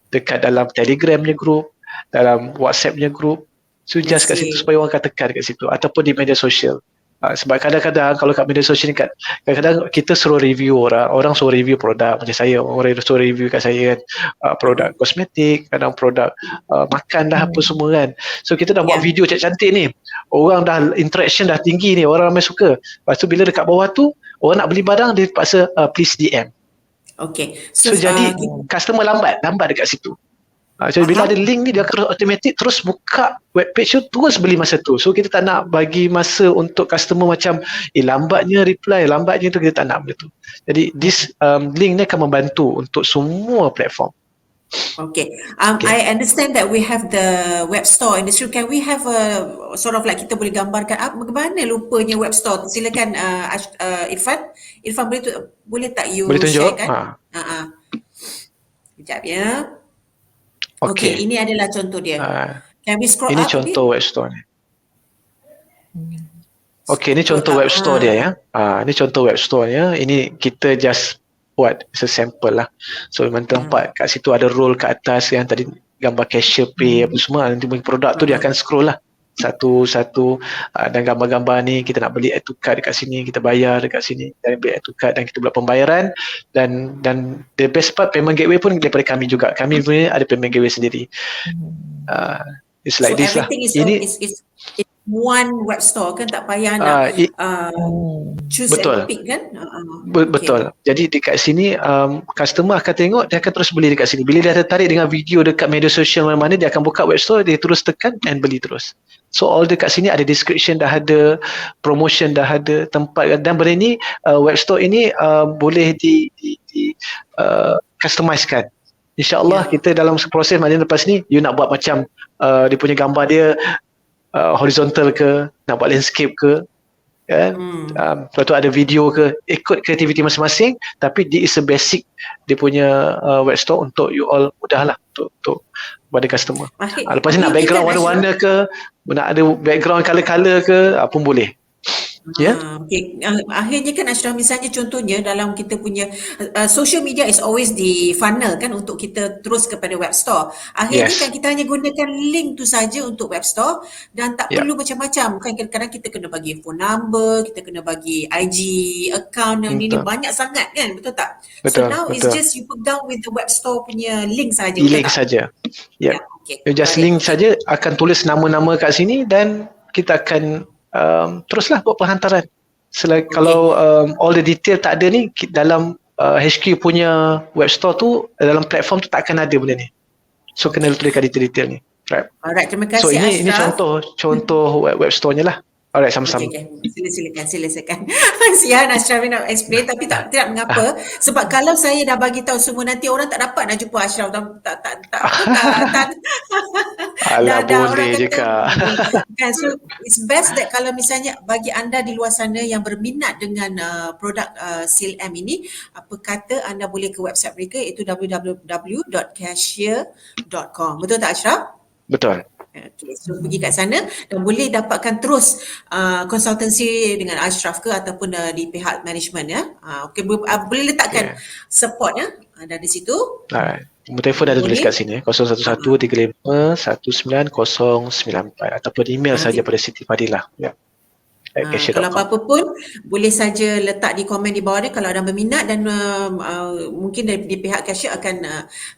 Speaker 3: dekat dalam Telegramnya group, dalam WhatsAppnya group. So just kat situ supaya orang akan tekan kat situ, ataupun di media sosial. Sebab kadang-kadang kalau kat media sosial ni kadang-kadang kita suruh review orang suruh review produk macam saya, orang suruh review kat saya kan, produk kosmetik, kadang produk makan dah apa semua kan. So kita dah buat video cantik-cantik ni, orang dah interaction dah tinggi ni, orang ramai suka. Lepas tu bila dekat bawah tu orang nak beli barang, dia terpaksa please DM.
Speaker 2: Okay.
Speaker 3: So jadi customer lambat dekat situ. So bila ada link ni, dia akan automatic terus buka web page tu, terus beli masa tu. So kita tak nak bagi masa untuk customer macam lambatnya reply, lambatnya tu, kita tak nak benda tu. Jadi this link ni akan membantu untuk semua platform.
Speaker 2: Okay. I understand that we have the web store in this room. Can we have a sort of like, kita boleh gambarkan bagaimana lupanya web store? Silakan Irfan boleh tak you
Speaker 3: boleh tunjuk?
Speaker 2: Sharekan? Sekejap ya. Okay, ini adalah contoh dia. Can we scroll
Speaker 3: ini
Speaker 2: up? Ini
Speaker 3: contoh web store ni. Okay, ini contoh web store dia ya. Ini contoh web store nya. Ini kita just buat sesampel lah. So memang nampak kat situ ada roll kat atas yang tadi gambar cashier pay apa semua. Nanti produk tu dia akan scroll lah satu-satu, dan gambar-gambar ni kita nak beli add to cart dekat sini, kita bayar dekat sini, dan beli add to cart dan kita buat pembayaran. Dan the best part, payment gateway pun daripada kami juga. Kami punya ada payment gateway sendiri. It's like this lah.
Speaker 2: Ini is one web store kan, tak payah nak choose and pick kan.
Speaker 3: Betul. Jadi dekat sini customer akan tengok, dia akan terus beli dekat sini. Bila dia tertarik dengan video dekat media sosial mana-mana, dia akan buka web store, dia terus tekan and beli terus. So all dekat sini ada description dah ada, promotion dah ada, tempat, dan benda ni web store ini boleh di customizekan. InsyaAllah kita dalam proses maknanya lepas ni, you nak buat macam dia punya gambar dia horizontal ke, nak buat landscape ke kan, lepas tu ada video ke, ikut kreativiti masing-masing. Tapi this is a basic dia punya web store untuk you all mudah lah untuk pada customer. Lepas ni nak background warna-warna ke, nak ada background colour-colour ke, pun boleh.
Speaker 2: Okay. Akhirnya kan Ashraf, misalnya contohnya dalam kita punya social media is always di funnel kan untuk kita terus kepada web store. Akhirnya kan kita hanya gunakan link tu saja untuk web store dan tak perlu macam-macam kan. Kadang-kadang kita kena bagi phone number, kita kena bagi IG account, ini banyak sangat kan, betul tak?
Speaker 3: Betul,
Speaker 2: so now it's just you pegang with the web store punya link saja.
Speaker 3: Link saja. Okay. You just link saja, akan tulis nama-nama kat sini dan kita akan teruslah buat penghantaran. Kalau all the detail tak ada ni dalam HQ punya web store tu, dalam platform tu tak akan ada benda ni. So kena tuliskan detail-detail ni. Right.
Speaker 2: Alright, terima kasih.
Speaker 3: So ini contoh web store-nya lah. Alright, sama-sama.
Speaker 2: Okay. Silakan. Sian Ashraf nak explain tapi tidak mengapa sebab kalau saya dah bagi tahu semua nanti orang tak dapat nak jumpa Ashraf tak
Speaker 3: Alah,
Speaker 2: dah
Speaker 3: boleh je Kak.
Speaker 2: kan, so it's best that kalau misalnya bagi anda di luar sana yang berminat dengan produk SILM ini, apa kata anda boleh ke website mereka iaitu www.cashier.com. Betul tak Ashraf?
Speaker 3: Betul.
Speaker 2: Okay, so pergi kat sana dan boleh dapatkan terus konsultansi dengan Ashraf ke ataupun di pihak management ya. Okay, boleh letakkan support ya dari situ.
Speaker 3: Alright. Nombor telefon ada tulis kat sini 0113519094 ataupun email saja pada Siti Fadilah. Ya.
Speaker 2: Kalau apa-apa pun boleh saja letak di komen di bawah ni kalau ada berminat dan mungkin di pihak cashier akan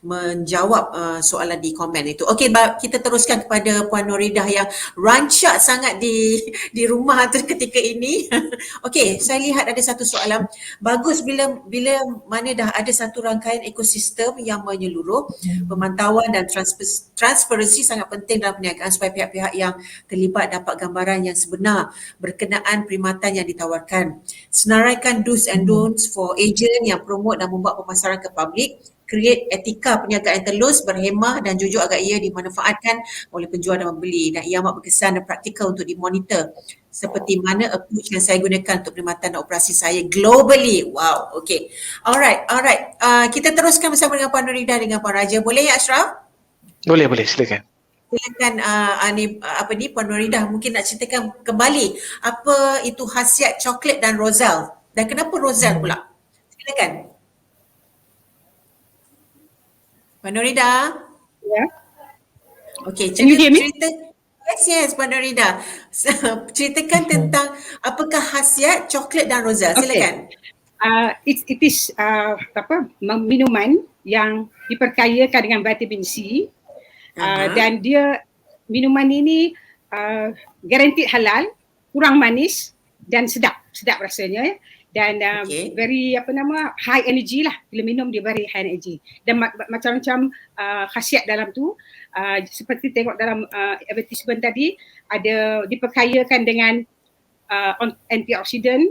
Speaker 2: menjawab soalan di komen itu. Okey, kita teruskan kepada Puan Noridah yang rancak sangat di rumah tu ketika ini. Okey, saya lihat ada satu soalan. Bagus bila mana dah ada satu rangkaian ekosistem yang menyeluruh, pemantauan dan transparansi sangat penting dalam perniagaan supaya pihak-pihak yang terlibat dapat gambaran yang sebenar berkenaan perkhidmatan yang ditawarkan. Senaraikan do's and don'ts for agent yang promote dan membuat pemasaran ke publik. Create etika perniagaan yang telus, berhemah dan jujur agar ia dimanfaatkan oleh penjual dan pembeli. Dan ia amat berkesan dan praktikal untuk dimonitor. Seperti mana approach yang saya gunakan untuk perkhidmatan dan operasi saya globally. Wow, okay. Alright. Kita teruskan bersama dengan Puan Noridah dengan Puan Raja. Boleh ya Ashraf?
Speaker 3: Boleh, silakan.
Speaker 2: Silakan Puan Noridah mungkin nak ceritakan kembali apa itu khasiat coklat dan Roselle dan kenapa Roselle pula. Silakan. Puan Noridah.
Speaker 4: Ya.
Speaker 2: Okey,
Speaker 4: cerita.
Speaker 2: Yes, Puan Noridah. Ceritakan tentang apakah khasiat coklat dan Roselle. Silakan.
Speaker 4: It is minuman yang diperkayakan dengan vitamin C. Dan dia minuman ini guaranteed halal, kurang manis dan sedap rasanya dan very high energy lah. Bila minum dia very high energy dan macam-macam khasiat dalam tu, seperti tengok dalam advertisement tadi ada diperkayakan dengan antioksidan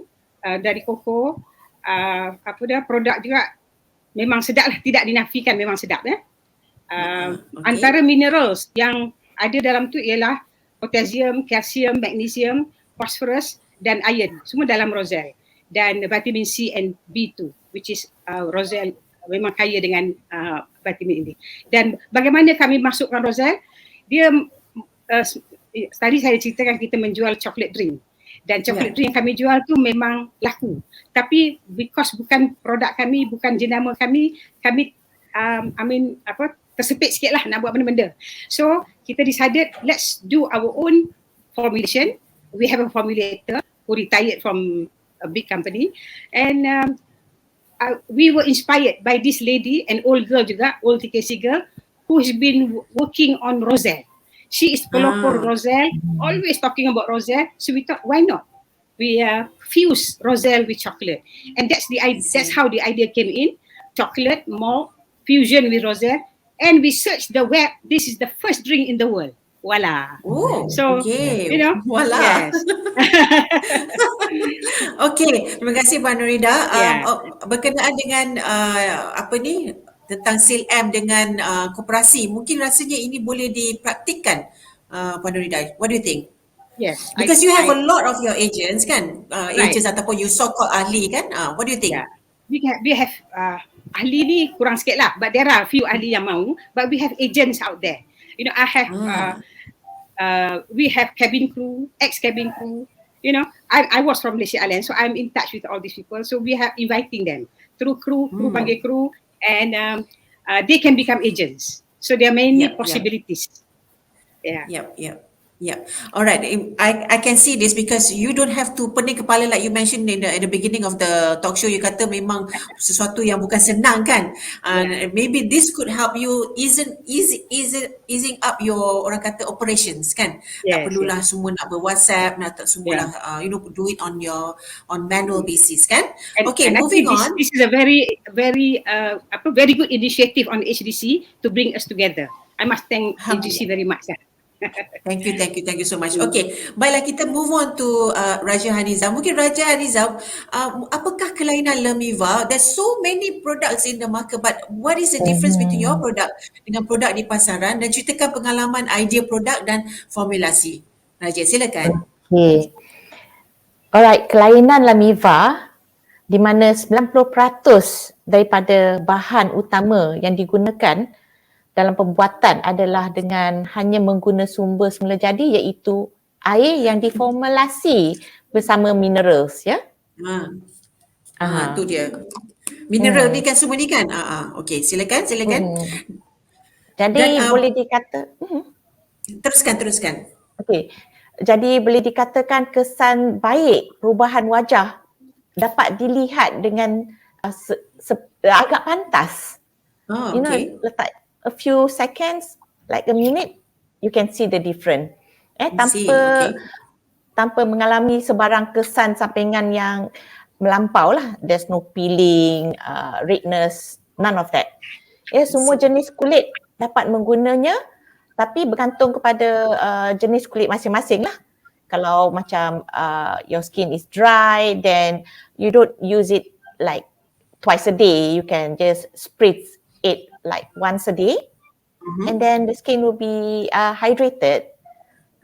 Speaker 4: dari koko, produk juga memang sedap lah, tidak dinafikan memang sedap ya. Antara minerals yang ada dalam tu ialah potassium, kalsium, magnesium, phosphorus dan iron. Semua dalam Roselle. Dan vitamin C and B2 which is Roselle memang kaya dengan vitamin ini. Dan bagaimana kami masukkan Roselle? Dia tadi saya ceritakan kita menjual chocolate drink. Dan chocolate drink yang kami jual tu memang laku. Tapi because bukan produk kami, bukan jenama kami tersepit sikit lah nak buat benda-benda. So, kita decided let's do our own formulation. We have a formulator who retired from a big company and we were inspired by this lady, an old girl juga, old TKC girl who has been working on Roselle. She is pelopor Roselle, always talking about Roselle. So we thought, why not? We fuse Roselle with chocolate. And that's how the idea came in. Chocolate, malt, fusion with Roselle. And we searched the web. This is the first drink in the world. Voila.
Speaker 2: Oh,
Speaker 4: so,
Speaker 2: okay.
Speaker 4: You know,
Speaker 2: voila. Yes. Okay, terima kasih Puan Noridah. Berkenaan dengan tentang SILM dengan koperasi, mungkin rasanya ini boleh dipraktikkan, Puan Noridah. What do you think?
Speaker 4: Yes.
Speaker 2: Because you have a lot of your agents kan, agents ataupun you so-called ahli kan. What do you think?
Speaker 4: Yeah. We have ahli ni kurang sikit lah, but there are a few ahli yang mau, but we have agents out there. You know, I have we have cabin crew, ex-cabin crew. You know, I was from Malaysia Airlines, so I'm in touch with all these people. So we have inviting them through crew panggil crew, and they can become agents. So there are many possibilities.
Speaker 2: Yeah. All right. I can see this because you don't have to pening kepala like you mentioned in the beginning of the talk show. You kata memang sesuatu yang bukan senang kan. Maybe this could help you easing up your orang kata operations kan. Tak perlulah semua nak ber-WhatsApp, nak semua do it on manual basis kan. Okay, moving on.
Speaker 4: This is a very very good initiative on HDC to bring us together. I must thank HDC very much.
Speaker 2: Thank you so much. Okay, baiklah kita move on to Raja Haniza. Mungkin Raja Haniza, apakah kelainan Lemiva? There's so many products in the market, but what is the difference between your product dengan produk di pasaran, dan ceritakan pengalaman idea produk dan formulasi. Raja, silakan.
Speaker 5: Okay. Alright, kelainan Lemiva di mana 90% daripada bahan utama yang digunakan dalam pembuatan adalah dengan hanya menggunakan sumber semula jadi, iaitu air yang diformulasi bersama minerals, ya.
Speaker 2: Tu dia. Mineral ni kan semua ni kan? Okey, silakan.
Speaker 5: Jadi
Speaker 2: Dan,
Speaker 5: boleh dikata
Speaker 2: teruskan.
Speaker 5: okey. Jadi boleh dikatakan kesan baik perubahan wajah dapat dilihat dengan agak pantas. You know,
Speaker 2: Okay.
Speaker 5: letak a few seconds, like a minute, you can see the difference. Tanpa mengalami sebarang kesan sampingan yang melampau lah. There's no peeling, redness, none of that. Semua jenis kulit dapat menggunanya, tapi bergantung kepada jenis kulit masing-masing lah. Kalau macam your skin is dry, then you don't use it like twice a day. You can just spritz it like once a day, and then the skin will be hydrated.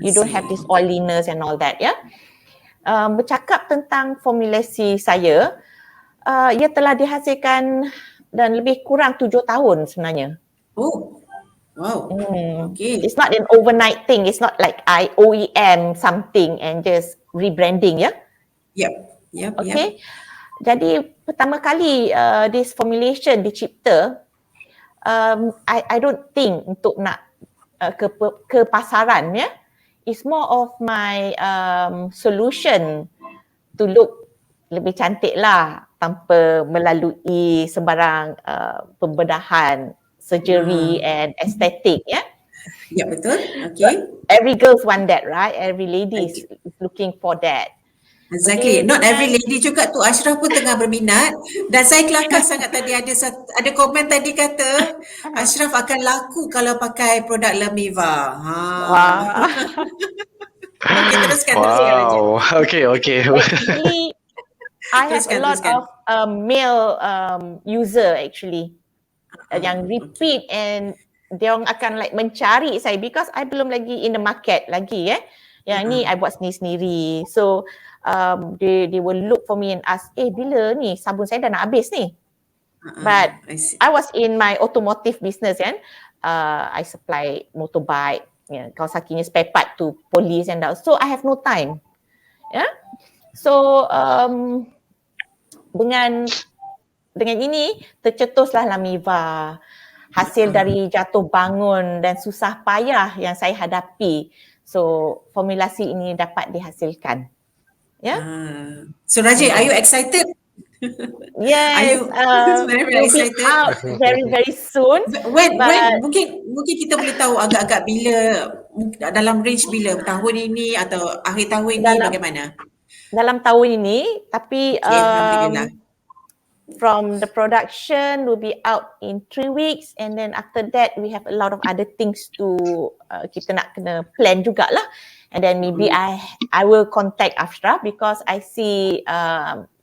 Speaker 5: You don't have this oiliness and all that, ya. Bercakap tentang formulasi saya, ia telah dihasilkan dan lebih kurang 7 tahun sebenarnya.
Speaker 2: Oh, wow. Okay.
Speaker 5: It's not an overnight thing. It's not like I OEM something and just rebranding, ya.
Speaker 2: Yep.
Speaker 5: Okay. Jadi pertama kali this formulation dicipta, I don't think untuk nak ke pasaran, ya. It's more of my solution to look lebih cantik lah tanpa melalui sebarang pembedahan, surgery and aesthetic, ya.
Speaker 2: Ya, betul. Okay.
Speaker 5: Every girls want that, right? Every lady is looking for that.
Speaker 2: Exactly. Not every lady juga tu. Ashraf pun tengah berminat, dan saya kelakar sangat tadi ada komen tadi kata Ashraf akan laku kalau pakai produk Lemiva.
Speaker 5: Wow.
Speaker 2: Okay, teruskan.
Speaker 3: Wow. Okay.
Speaker 5: Actually, I have a lot
Speaker 2: Teruskan.
Speaker 5: of male user actually yang repeat, and dia orang akan like mencari saya because I belum lagi in the market lagi, Yang ni I buat sendiri-sendiri. So they will look for me and ask, bila ni sabun saya dah nak habis ni. But I was in my automotive business, kan. I supply motorbike, Kawasakinya spare part to police and that. So I have no time. So dengan ini tercetuslah Lemiva. Hasil dari jatuh bangun dan susah payah yang saya hadapi. So formulasi ini dapat dihasilkan.
Speaker 2: So Raja, are you excited?
Speaker 5: Yes,
Speaker 2: very excited?
Speaker 5: Out very soon.
Speaker 2: When mungkin kita boleh tahu agak-agak bila, dalam range bila, tahun ini atau akhir tahun ini, bagaimana?
Speaker 5: Dalam tahun ini, tapi
Speaker 2: Alhamdulillah.
Speaker 5: from the production will be out in 3 weeks, and then after that we have a lot of other things to kita nak kena plan jugalah, and then maybe I will contact Ashraf because I see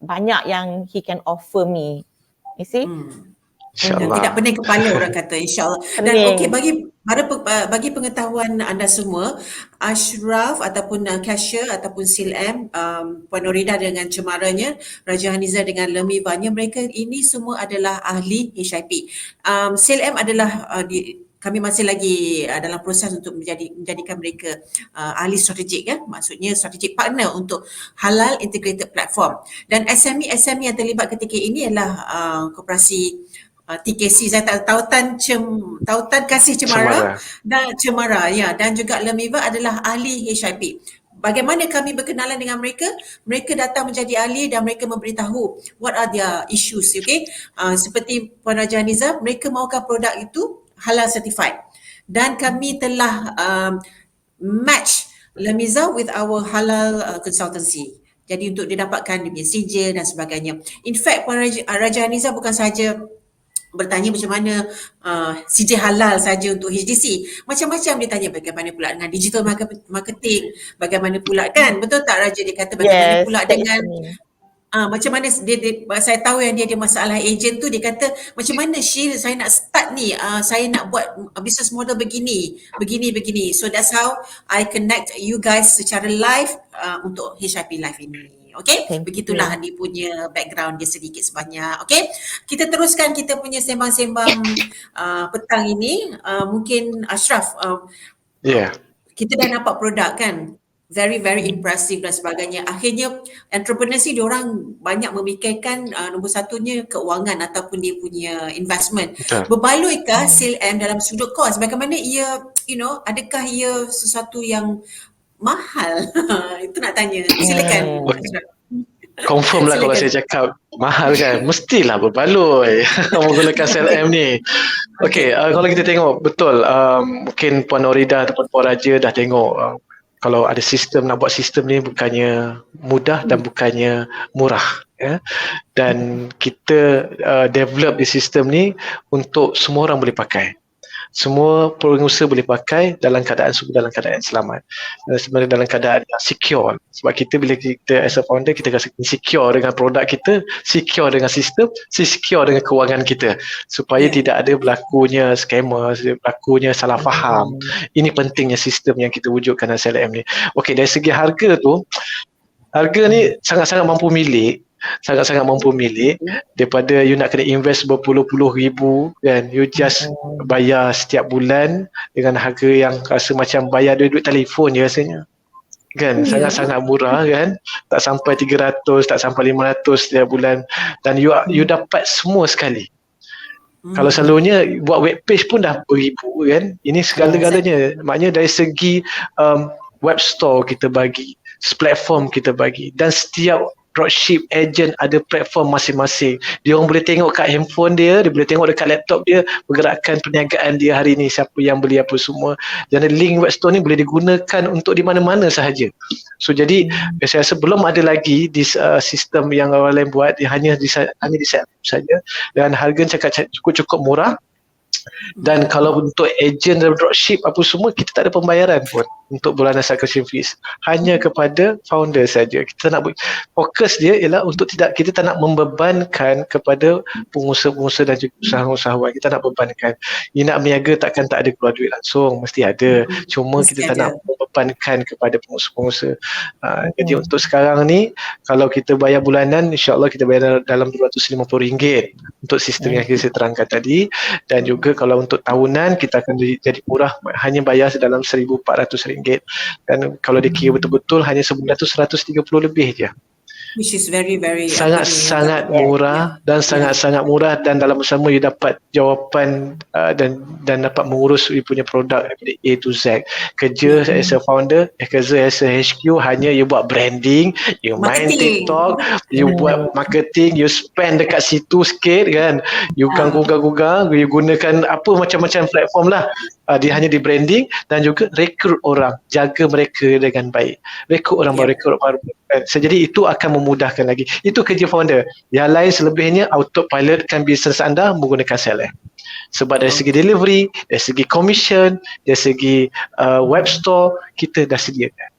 Speaker 5: banyak yang he can offer me, you see.
Speaker 3: InsyaAllah.
Speaker 2: Tidak pening kepala orang kata, insyaAllah. Dan okey, bagi pengetahuan anda semua, Ashraf ataupun Cashier ataupun Silm, Puan Norida dengan cemaranya, Raja Haniza dengan Lemivanya, mereka ini semua adalah ahli HIP. Silm adalah kami masih lagi dalam proses untuk menjadikan mereka ahli strategik, maksudnya strategic partner untuk halal integrated platform. Dan SME yang terlibat ketika ini adalah koperasi TKC, saya Tautan Kasih Cemara dan Cemara, dan juga Lemiva adalah ahli HIP. Bagaimana kami berkenalan dengan mereka? Mereka datang menjadi ahli dan mereka memberitahu what are their issues, okay? Seperti Puan Raja Haniza, mereka mahukan produk itu halal certified, dan kami telah match Lemiza with our halal consultancy. Jadi untuk dia dapatkan dia punya sijil dan sebagainya. In fact, Puan Raja Haniza bukan sahaja bertanya macam mana CJ halal saja untuk HDC. Macam-macam dia tanya bagaimana pula dengan digital marketing, bagaimana pula kan, betul tak Raja, dia kata bagaimana
Speaker 5: Yes,
Speaker 2: pula
Speaker 5: that is
Speaker 2: dengan
Speaker 5: me.
Speaker 2: macam mana saya tahu yang dia ada masalah agent tu, dia kata macam mana Syil saya nak start ni, saya nak buat business model begini. So that's how I connect you guys secara live untuk HIP Live ini. Okay,
Speaker 5: Thank
Speaker 2: begitulah dia punya background dia sedikit sebanyak. Okay, kita teruskan kita punya sembang-sembang petang ini. Mungkin Ashraf, kita dah nampak produk kan, very impressive dan sebagainya. Akhirnya entrepreneurs ni diorang banyak memikirkan nombor satunya keuangan ataupun dia punya investment. Berbaluikah SILM dalam sudut kos? Bagaimana ia, adakah ia sesuatu yang mahal? Itu nak tanya. Silakan.
Speaker 3: Confirm lah kalau saya cakap mahal kan, mestilah berbaloi menggunakan SLM ni. Okay, kalau kita tengok betul, mungkin Puan Norida ataupun Puan Raja dah tengok, kalau ada sistem, nak buat sistem ni bukannya mudah dan bukannya murah, ya. Dan kita develop di sistem ni untuk semua orang boleh pakai. Semua pengusaha boleh pakai dalam keadaan selamat, sebenarnya dalam keadaan secure. Sebab kita bila kita as a founder, kita rasa secure dengan produk kita, secure dengan sistem, secure dengan kewangan kita, supaya tidak ada berlakunya scammer, berlakunya salah faham. Ini pentingnya sistem yang kita wujudkan dalam SLM ni. Okey, dari segi harga tu, harga ni sangat-sangat mampu milik, daripada you nak kena invest berpuluh-puluh ribu kan, you just bayar setiap bulan dengan harga yang rasa macam bayar duit telefon je rasanya kan. Sangat-sangat murah kan, tak sampai 300, tak sampai 500 setiap bulan, dan you dapat semua sekali. Kalau selalunya buat web page pun dah beribu kan, ini segala-galanya. Maknanya dari segi web store kita bagi, platform kita bagi, dan setiap dropship agent ada platform masing-masing. Dia orang boleh tengok kat handphone dia boleh tengok dekat laptop dia pergerakan perniagaan dia hari ni, siapa yang beli apa semua. Dan link web store ni boleh digunakan untuk di mana-mana sahaja. So jadi saya rasa belum ada lagi di sistem yang orang lain buat, dia hanya di saja, dan harga cukup murah. Dan kalau untuk agent dan dropship apa semua, kita tak ada pembayaran pun untuk bulanan subscription fees, hanya kepada founder saja. Kita nak fokus dia ialah untuk kita tak nak membebankan kepada pengusaha-pengusaha dan juga usahawan. Kita nak bebankan, you nak berniaga takkan tak ada keluar duit langsung, mesti ada, cuma kita tak nak membebankan kepada pengusaha-pengusaha. Jadi untuk sekarang ni, kalau kita bayar bulanan, insyaAllah kita bayar dalam RM250 untuk sistem yang saya terangkan tadi. Dan juga kalau untuk tahunan, kita akan jadi murah, hanya bayar dalam RM1,400. Dan kalau dikira betul-betul, hanya sebulan tu 130 lebih je.
Speaker 2: Which is very
Speaker 3: sangat murah dan sangat murah, dan dalam bersama you dapat jawapan dan dapat mengurus you punya produk dari A to Z. Kerja as a founder, kerja as a HQ, hanya you buat branding, you main TikTok, you buat marketing, you spend dekat situ sikit kan, you ganggu-ganggu, you gunakan apa macam-macam platform lah. Dia hanya di branding dan juga rekrut orang, jaga mereka dengan baik, rekrut orang baru. Jadi itu akan memudahkan lagi. Itu kerja founder. Yang lain selebihnya autopilotkan bisnes anda menggunakan SLM. Sebab dari segi delivery, dari segi commission, dari segi web store, kita dah sediakan.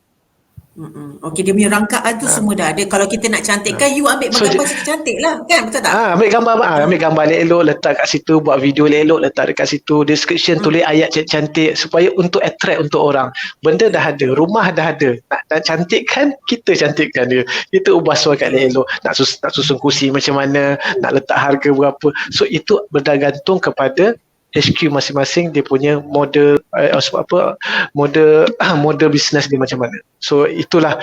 Speaker 2: Okey, dia punya rangkaan tu semua dah ada. Kalau kita nak cantikkan, you ambil gambar cantik lah kan, betul tak?
Speaker 3: Ambil gambar elok, letak kat situ, buat video elok, letak dekat situ, description tulis ayat cantik, supaya untuk attract untuk orang. Benda dah ada, rumah dah ada, nak cantikkan, kita cantikkan dia, kita ubah suara kat elok. Nak susun kursi macam mana, nak letak harga berapa. So itu bergantung kepada HQ masing-masing, dia punya model model bisnes dia macam mana. So itulah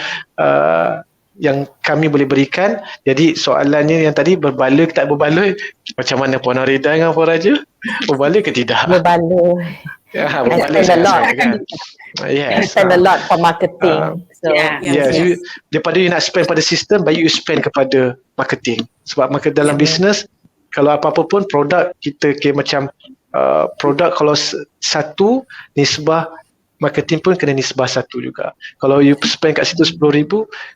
Speaker 3: yang kami boleh berikan. Jadi soalannya yang tadi, berbaloi ke tak berbaloi, macam mana Puan Norida dengan Puan Raja? Berbaloi ke tidak?
Speaker 5: Berbaloi.
Speaker 3: Berbaloi kan. Yes.
Speaker 5: Spend a lot for marketing.
Speaker 3: Daripada you nak spend pada sistem, baik you spend kepada marketing. Sebab dalam bisnes, kalau apa-apa pun produk, kita kira macam produk, kalau satu nisbah marketing pun kena nisbah 1 juga. Kalau you spend kat situ 10,000,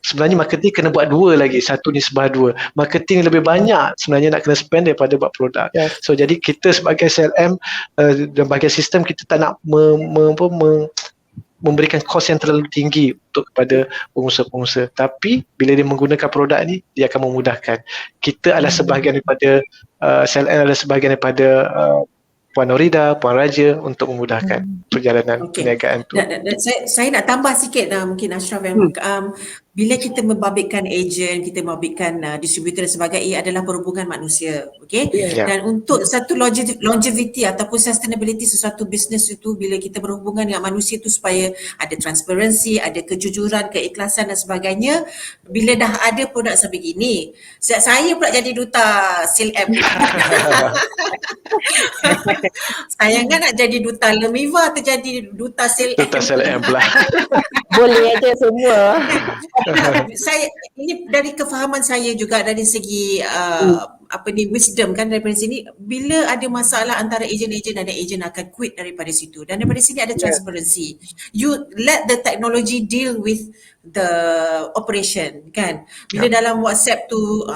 Speaker 3: sebenarnya marketing kena buat 2 lagi, 1 nisbah 2. Marketing lebih banyak sebenarnya nak kena spend daripada buat produk.
Speaker 5: Yes.
Speaker 3: So jadi kita sebagai SLM dan bahagian sistem, kita tak nak memberikan kos yang terlalu tinggi untuk kepada pengusaha-pengusaha. Tapi bila dia menggunakan produk ni, dia akan memudahkan. Kita adalah sebahagian daripada SLM adalah sebahagian daripada Puan Norida, Puan Raja untuk memudahkan perjalanan perniagaan tu.
Speaker 2: Saya nak tambah sikit mungkin Ashraf yang bila kita membabitkan ejen, kita membabitkan distributor dan sebagainya, ia adalah perhubungan manusia, okey?
Speaker 3: Yeah.
Speaker 2: Dan untuk satu longevity ataupun sustainability sesuatu bisnes itu, bila kita berhubungan dengan manusia itu supaya ada transparansi, ada kejujuran, keikhlasan dan sebagainya, bila dah ada produk sebegini, saya pula jadi duta SILM. Saya kan nak jadi duta Lemiva atau jadi duta SILM?
Speaker 3: Duta SLM pula.
Speaker 5: Boleh aja semua.
Speaker 2: Saya ini dari kefahaman saya juga dari segi wisdom kan daripada sini, bila ada masalah antara ejen-ejen dan ejen akan quit daripada situ, dan daripada sini ada transparency. You let the technology deal with the operation kan. Bila dalam WhatsApp tu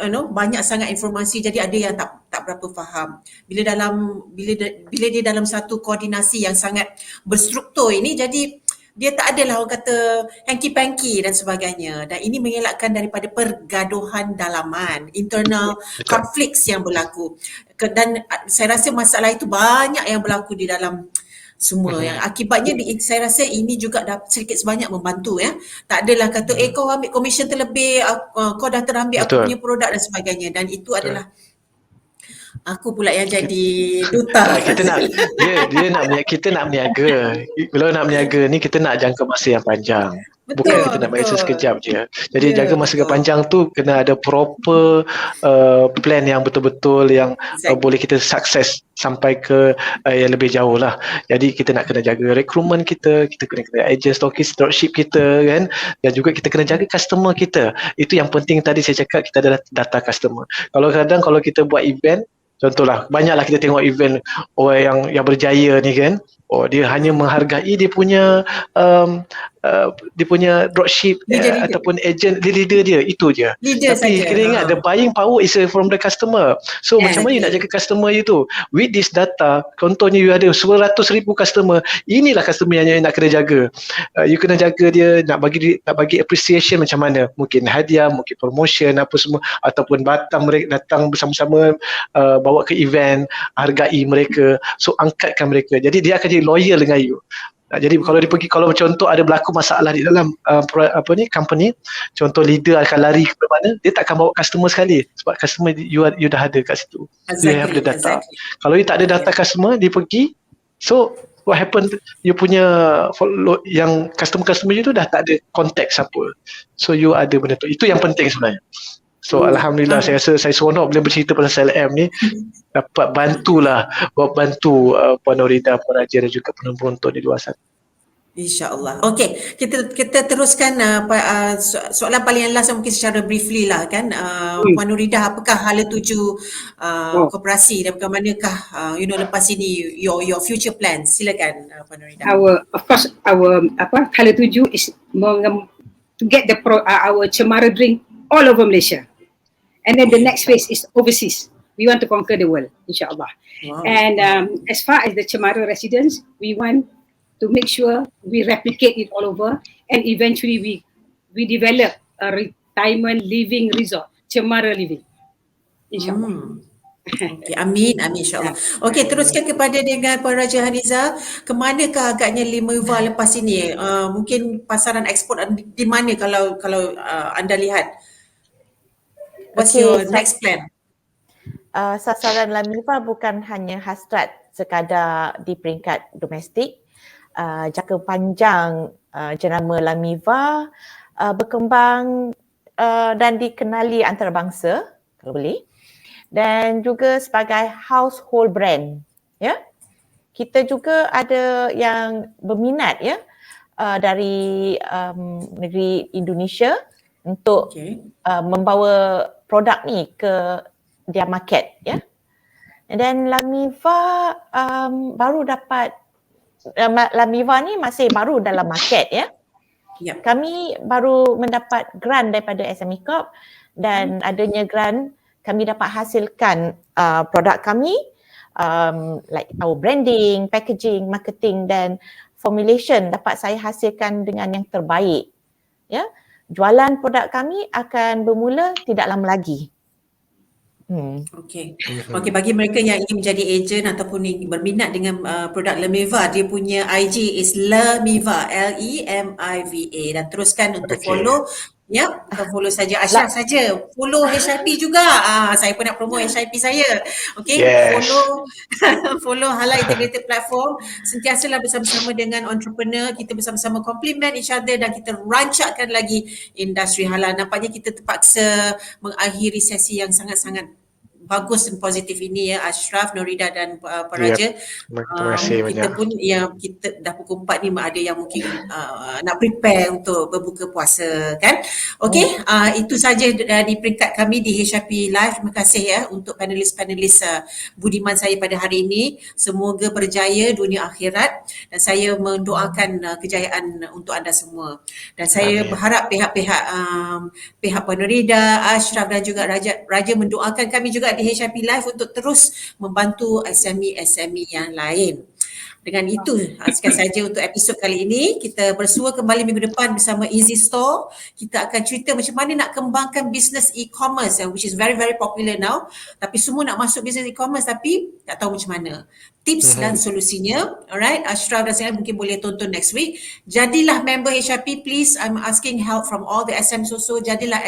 Speaker 2: banyak sangat informasi, jadi ada yang tak berapa faham. Bila dia dalam satu koordinasi yang sangat berstruktur ini, jadi dia tak adalah orang kata hanky-panky dan sebagainya, dan ini mengelakkan daripada pergaduhan dalaman, internal conflicts yang berlaku. Dan saya rasa masalah itu banyak yang berlaku di dalam semua, yang akibatnya saya rasa ini juga dah sedikit sebanyak membantu ya. Tak adalah kata kau ambil komisen terlebih, kau dah terambil aku punya produk dan sebagainya, dan itu adalah aku pula yang jadi duta.
Speaker 3: Kita nak kita nak berniaga. Kalau nak berniaga ni kita nak jangka masa yang panjang. Bukan kita nak bagi sekejap je. Jadi jangka masa yang panjang tu kena ada proper plan yang betul-betul yang boleh kita sukses sampai ke yang lebih jauh lah. Jadi kita nak kena jaga rekrutmen kita kena agent, stockist, dropship kita kan, dan juga kita kena jaga customer kita. Itu yang penting tadi saya cakap, kita adalah data customer. Kalau kita buat event, contohlah, banyaklah kita tengok event orang yang berjaya ni kan, dia hanya menghargai dia punya dropship ataupun agent, leader dia, itu je. Tapi kena ingat the buying power is from the customer. So macam mana you nak jaga customer you tu? With this data, contohnya you ada 100,000 customer, inilah customer yang nak kena jaga. You kena jaga dia, nak bagi appreciation macam mana? Mungkin hadiah, mungkin promotion, apa semua, ataupun mereka datang bersama-sama, bawa ke event, hargai mereka, so angkatkan mereka. Jadi dia akan jadi loyal dengan you. Jadi kalau contoh ada berlaku masalah di dalam company, contoh leader akan lari ke mana, dia tak akan bawa customer sekali, sebab customer you dah ada kat situ. You have the data. Kalau you tak ada data customer, dia pergi, so what happen, you punya yang customer you tu dah tak ada contact siapa. So you ada benda tu. Itu yang penting sebenarnya. So alhamdulillah, saya rasa saya seronok bila bercerita pasal SLM ni, dapat bantu Puan Norida, Puan Raja dan juga penonton di luar sana.
Speaker 2: InsyaAllah. Okey, kita teruskan soalan paling last mungkin secara briefly lah kan. Puan Norida, apakah hala tuju koperasi dan bagaimanakah lepas ini your future plans? Silakan Puan Norida.
Speaker 4: Our hala tuju is to get our Cemara drink all over Malaysia. And then the next phase is overseas. We want to conquer the world, insyaAllah. Wow. And as far as the Cemara residents, we want to make sure we replicate it all over, and eventually we develop a retirement living resort, Cemara Living, insyaAllah.
Speaker 2: Okay, amin insyaAllah. Okey, teruskan kepada dengan Puan Raja Haniza, ke manakah agaknya Lemiva lepas ini? Mungkin pasaran ekspor di mana kalau anda lihat? What's your next plan?
Speaker 5: Sasaran Lemiva bukan hanya hasrat sekadar di peringkat domestik. Jangka panjang jenama Lemiva berkembang dan dikenali antarabangsa kalau boleh, dan juga sebagai household brand ya. Kita juga ada yang berminat ya dari negeri Indonesia untuk membawa produk ni ke dia market ya. And then Lemiva baru dapat Lamiva ni masih baru dalam market ya.
Speaker 2: Yep.
Speaker 5: Kami baru mendapat grant daripada SME Corp dan adanya grant kami dapat hasilkan produk kami like our branding, packaging, marketing dan formulation dapat saya hasilkan dengan yang terbaik. Ya. Jualan produk kami akan bermula tidak lama lagi.
Speaker 2: Okey. Okey, bagi mereka yang ingin menjadi ejen ataupun berminat dengan produk Lemiva, dia punya IG is Lemiva, Lemiva, dan teruskan untuk follow. Ya, bukan follow saja Ashraf saja. Follow HIP juga. Saya pun nak promote HIP saya. Okey,
Speaker 3: Yes.
Speaker 2: follow Halal Integrated Platform. Sentiasalah bersama-sama dengan entrepreneur, kita bersama-sama complement each other dan kita rancakkan lagi industri halal. Nampaknya kita terpaksa mengakhiri sesi yang sangat-sangat bagus dan positif ini ya, Ashraf, Norida dan Pak Raja.
Speaker 3: Terima kasih
Speaker 2: Kita
Speaker 3: banyak.
Speaker 2: pun kita dah pukul 4 ni ada yang mungkin nak prepare untuk berbuka puasa kan. Okey, itu saja dari peringkat kami di HIP Live. Terima kasih ya untuk panelis-panelis budiman saya pada hari ini. Semoga berjaya dunia akhirat dan saya mendoakan kejayaan untuk anda semua. Dan saya berharap pihak Puan Norida, Ashraf dan juga Raja mendoakan kami juga di HIP Live untuk terus membantu SME yang lain. Dengan itu, sekian saja untuk episod kali ini. Kita bersua kembali minggu depan bersama Easy Store. Kita akan cerita macam mana nak kembangkan bisnes e-commerce which is very very popular now. Tapi semua nak masuk bisnes e-commerce tapi tak tahu macam mana. Tips dan solusinya. Alright, Ashraf dan saya mungkin boleh tonton next week. Jadilah member HIP please. I'm asking help from all the SMs also. Jadilah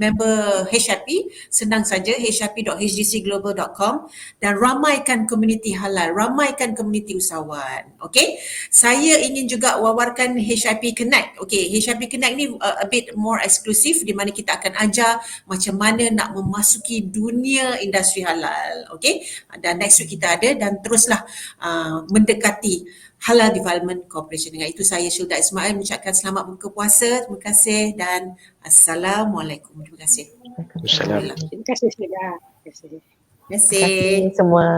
Speaker 2: member HIP. Senang saja, hip.hdcglobal.com dan ramaikan komuniti halal, ramaikan komuniti usahawan. Okay, saya ingin juga wawarkan HIP Connect. Okay, HIP Connect ni a bit more eksklusif di mana kita akan ajar macam mana nak memasuki dunia industri halal. Okay, dan next week kita ada dan teruslah mendekati Halal Development Corporation. Dengan itu saya Shilda Ismail mengucapkan selamat buka puasa. Terima kasih dan Assalamualaikum. Terima kasih.
Speaker 3: Assalamualaikum.
Speaker 4: Terima kasih Syeda. Terima kasih.
Speaker 2: Terima kasih.
Speaker 5: semua.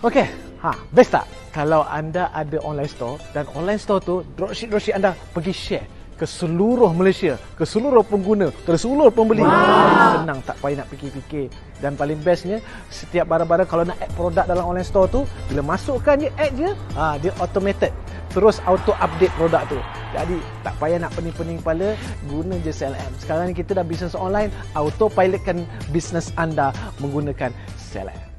Speaker 6: Okey, best tak? Kalau anda ada online store dan online store tu dropship anda pergi share ke seluruh Malaysia, ke seluruh pengguna, ke seluruh pembeli. Senang, tak payah nak fikir-fikir. Dan paling bestnya, setiap barang-barang kalau nak add produk dalam online store tu, bila masukkan je, add je, dia automated. Terus auto update produk tu. Jadi tak payah nak pening-pening kepala, guna je CLM. Sekarang ni kita dah bisnes online, auto pilotkan bisnes anda menggunakan CLM.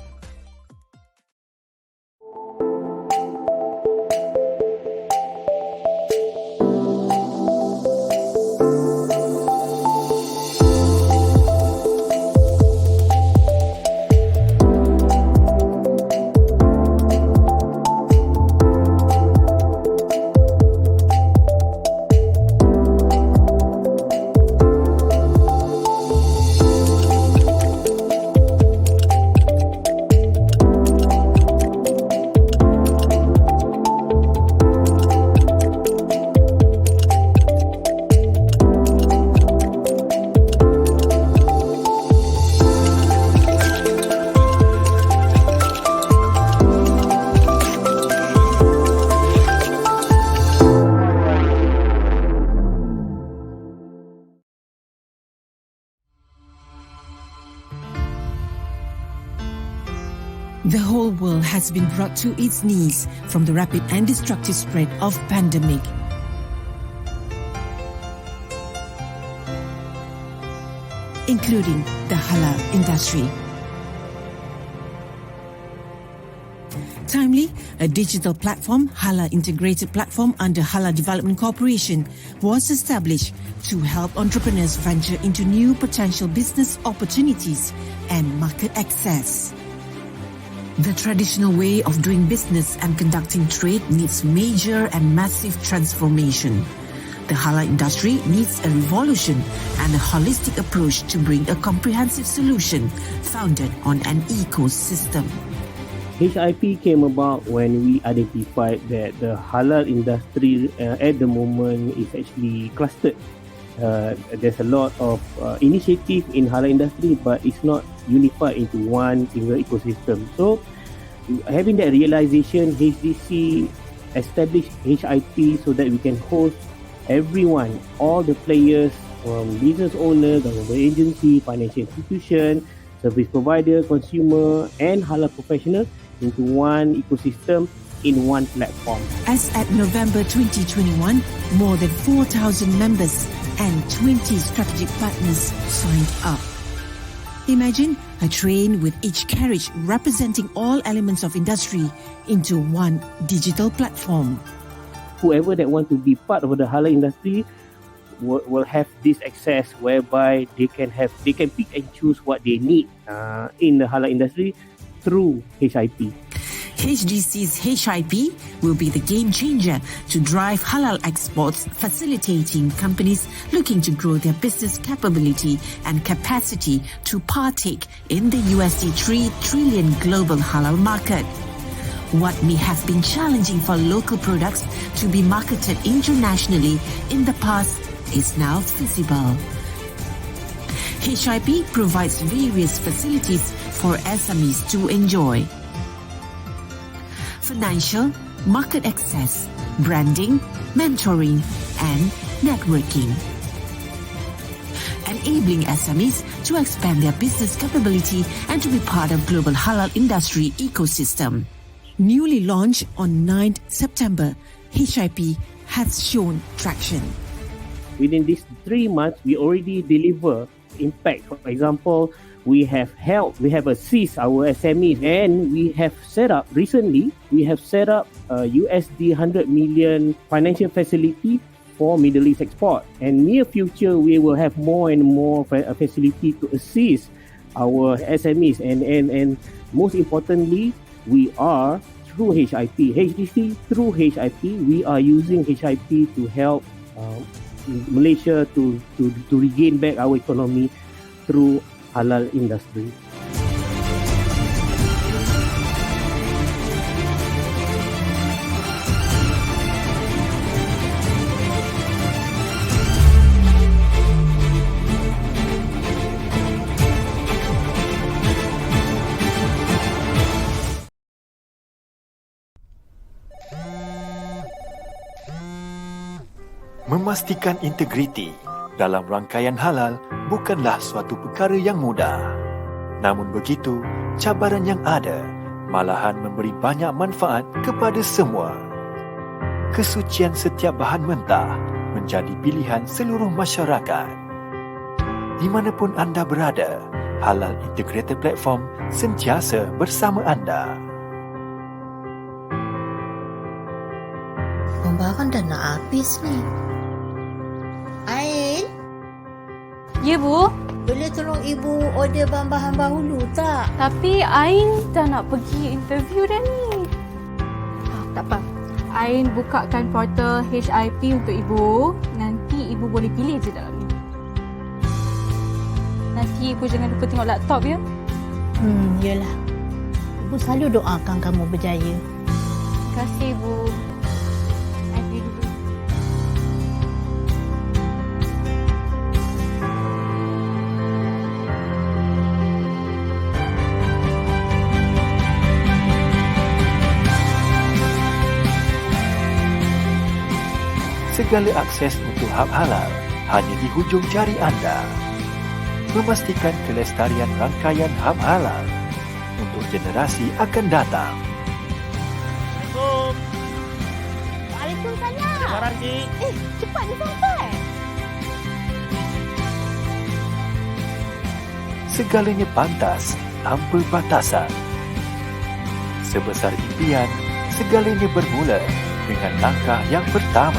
Speaker 7: The whole world has been brought to its knees from the rapid and destructive spread of pandemic. Including the halal industry. Timely a digital platform, Halal Integrated Platform under Halal Development Corporation, was established to help entrepreneurs venture into new potential business opportunities and market access. The traditional way of doing business and conducting trade needs major and massive transformation. The halal industry needs a revolution and a holistic approach to bring a comprehensive solution founded on an ecosystem.
Speaker 8: HIP came about when we identified that the halal industry at the moment is actually clustered. There's a lot of initiative in halal industry, but it's not unified into one single ecosystem. So having that realization, HDC established HIP so that we can host everyone, all the players, from business owner, government agency, financial institution, service provider, consumer and halal professional into one ecosystem in one platform.
Speaker 7: As at November 2021, more than 4,000 members and 20 strategic partners signed up. Imagine a train with each carriage representing all elements of industry into one digital platform.
Speaker 8: Whoever that want to be part of the halal industry will have this access whereby they can pick and choose what they need in the halal industry through HIP.
Speaker 7: HDC's HIP will be the game changer to drive halal exports, facilitating companies looking to grow their business capability and capacity to partake in the USD 3 trillion global halal market. What may have been challenging for local products to be marketed internationally in the past is now feasible. HIP provides various facilities for SMEs to enjoy: financial, market access, branding, mentoring, and networking. Enabling SMEs to expand their business capability and to be part of global halal industry ecosystem. Newly launched on 9th September, HIP has shown traction.
Speaker 8: Within these 3 months, we already deliver impact. For example, we have assist our SMEs, and we have set up a USD 100 million financial facility for Middle East export. And near future, we will have more and more facility to assist our SMEs. And most importantly, we are through HIP, HDC through HIP, we are using HIP to help Malaysia to regain back our economy through halal industry.
Speaker 9: Memastikan integriti dalam rangkaian halal bukanlah suatu perkara yang mudah. Namun begitu, cabaran yang ada malahan memberi banyak manfaat kepada semua. Kesucian setiap bahan mentah menjadi pilihan seluruh masyarakat. Di manapun anda berada, Halal Integrated Platform sentiasa bersama anda.
Speaker 10: Barang dah nak habis ni. Ain?
Speaker 11: Ya, Bu.
Speaker 10: Boleh tolong Ibu order bahan-bahan bahulu tak?
Speaker 11: Tapi Ain dah nak pergi interview dah ni. Tak apa. Ain bukakan portal HIP untuk Ibu. Nanti Ibu boleh pilih je dalam ni. Nanti Ibu jangan lupa tengok laptop ya.
Speaker 10: Yelah. Ibu selalu doakan kamu berjaya.
Speaker 11: Terima kasih, Ibu.
Speaker 9: Segala akses untuk hub halal hanya di hujung jari anda. Memastikan kelestarian rangkaian hub halal untuk generasi akan datang.
Speaker 10: Assalamualaikum. Waalaikumsalam.
Speaker 12: Sekarang, Cik.
Speaker 10: Cepat dia sampai.
Speaker 9: Segalanya pantas tanpa batasan. Sebesar impian, segalanya bermula dengan langkah yang pertama.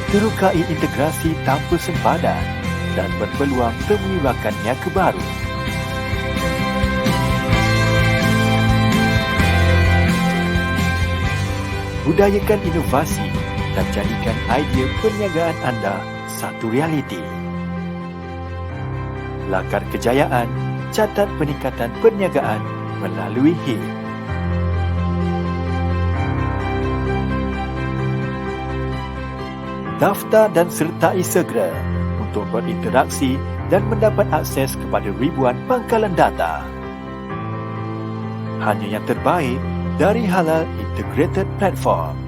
Speaker 9: Terukai integrasi tanpa sempadan dan berpeluang temui rakannya ke baru. Budayakan inovasi dan jadikan idea perniagaan anda satu realiti. Lakar kejayaan, catat peningkatan perniagaan melalui HIT. Daftar dan sertai segera untuk berinteraksi dan mendapat akses kepada ribuan pangkalan data. Hanya yang terbaik dari Halal Integrated Platform.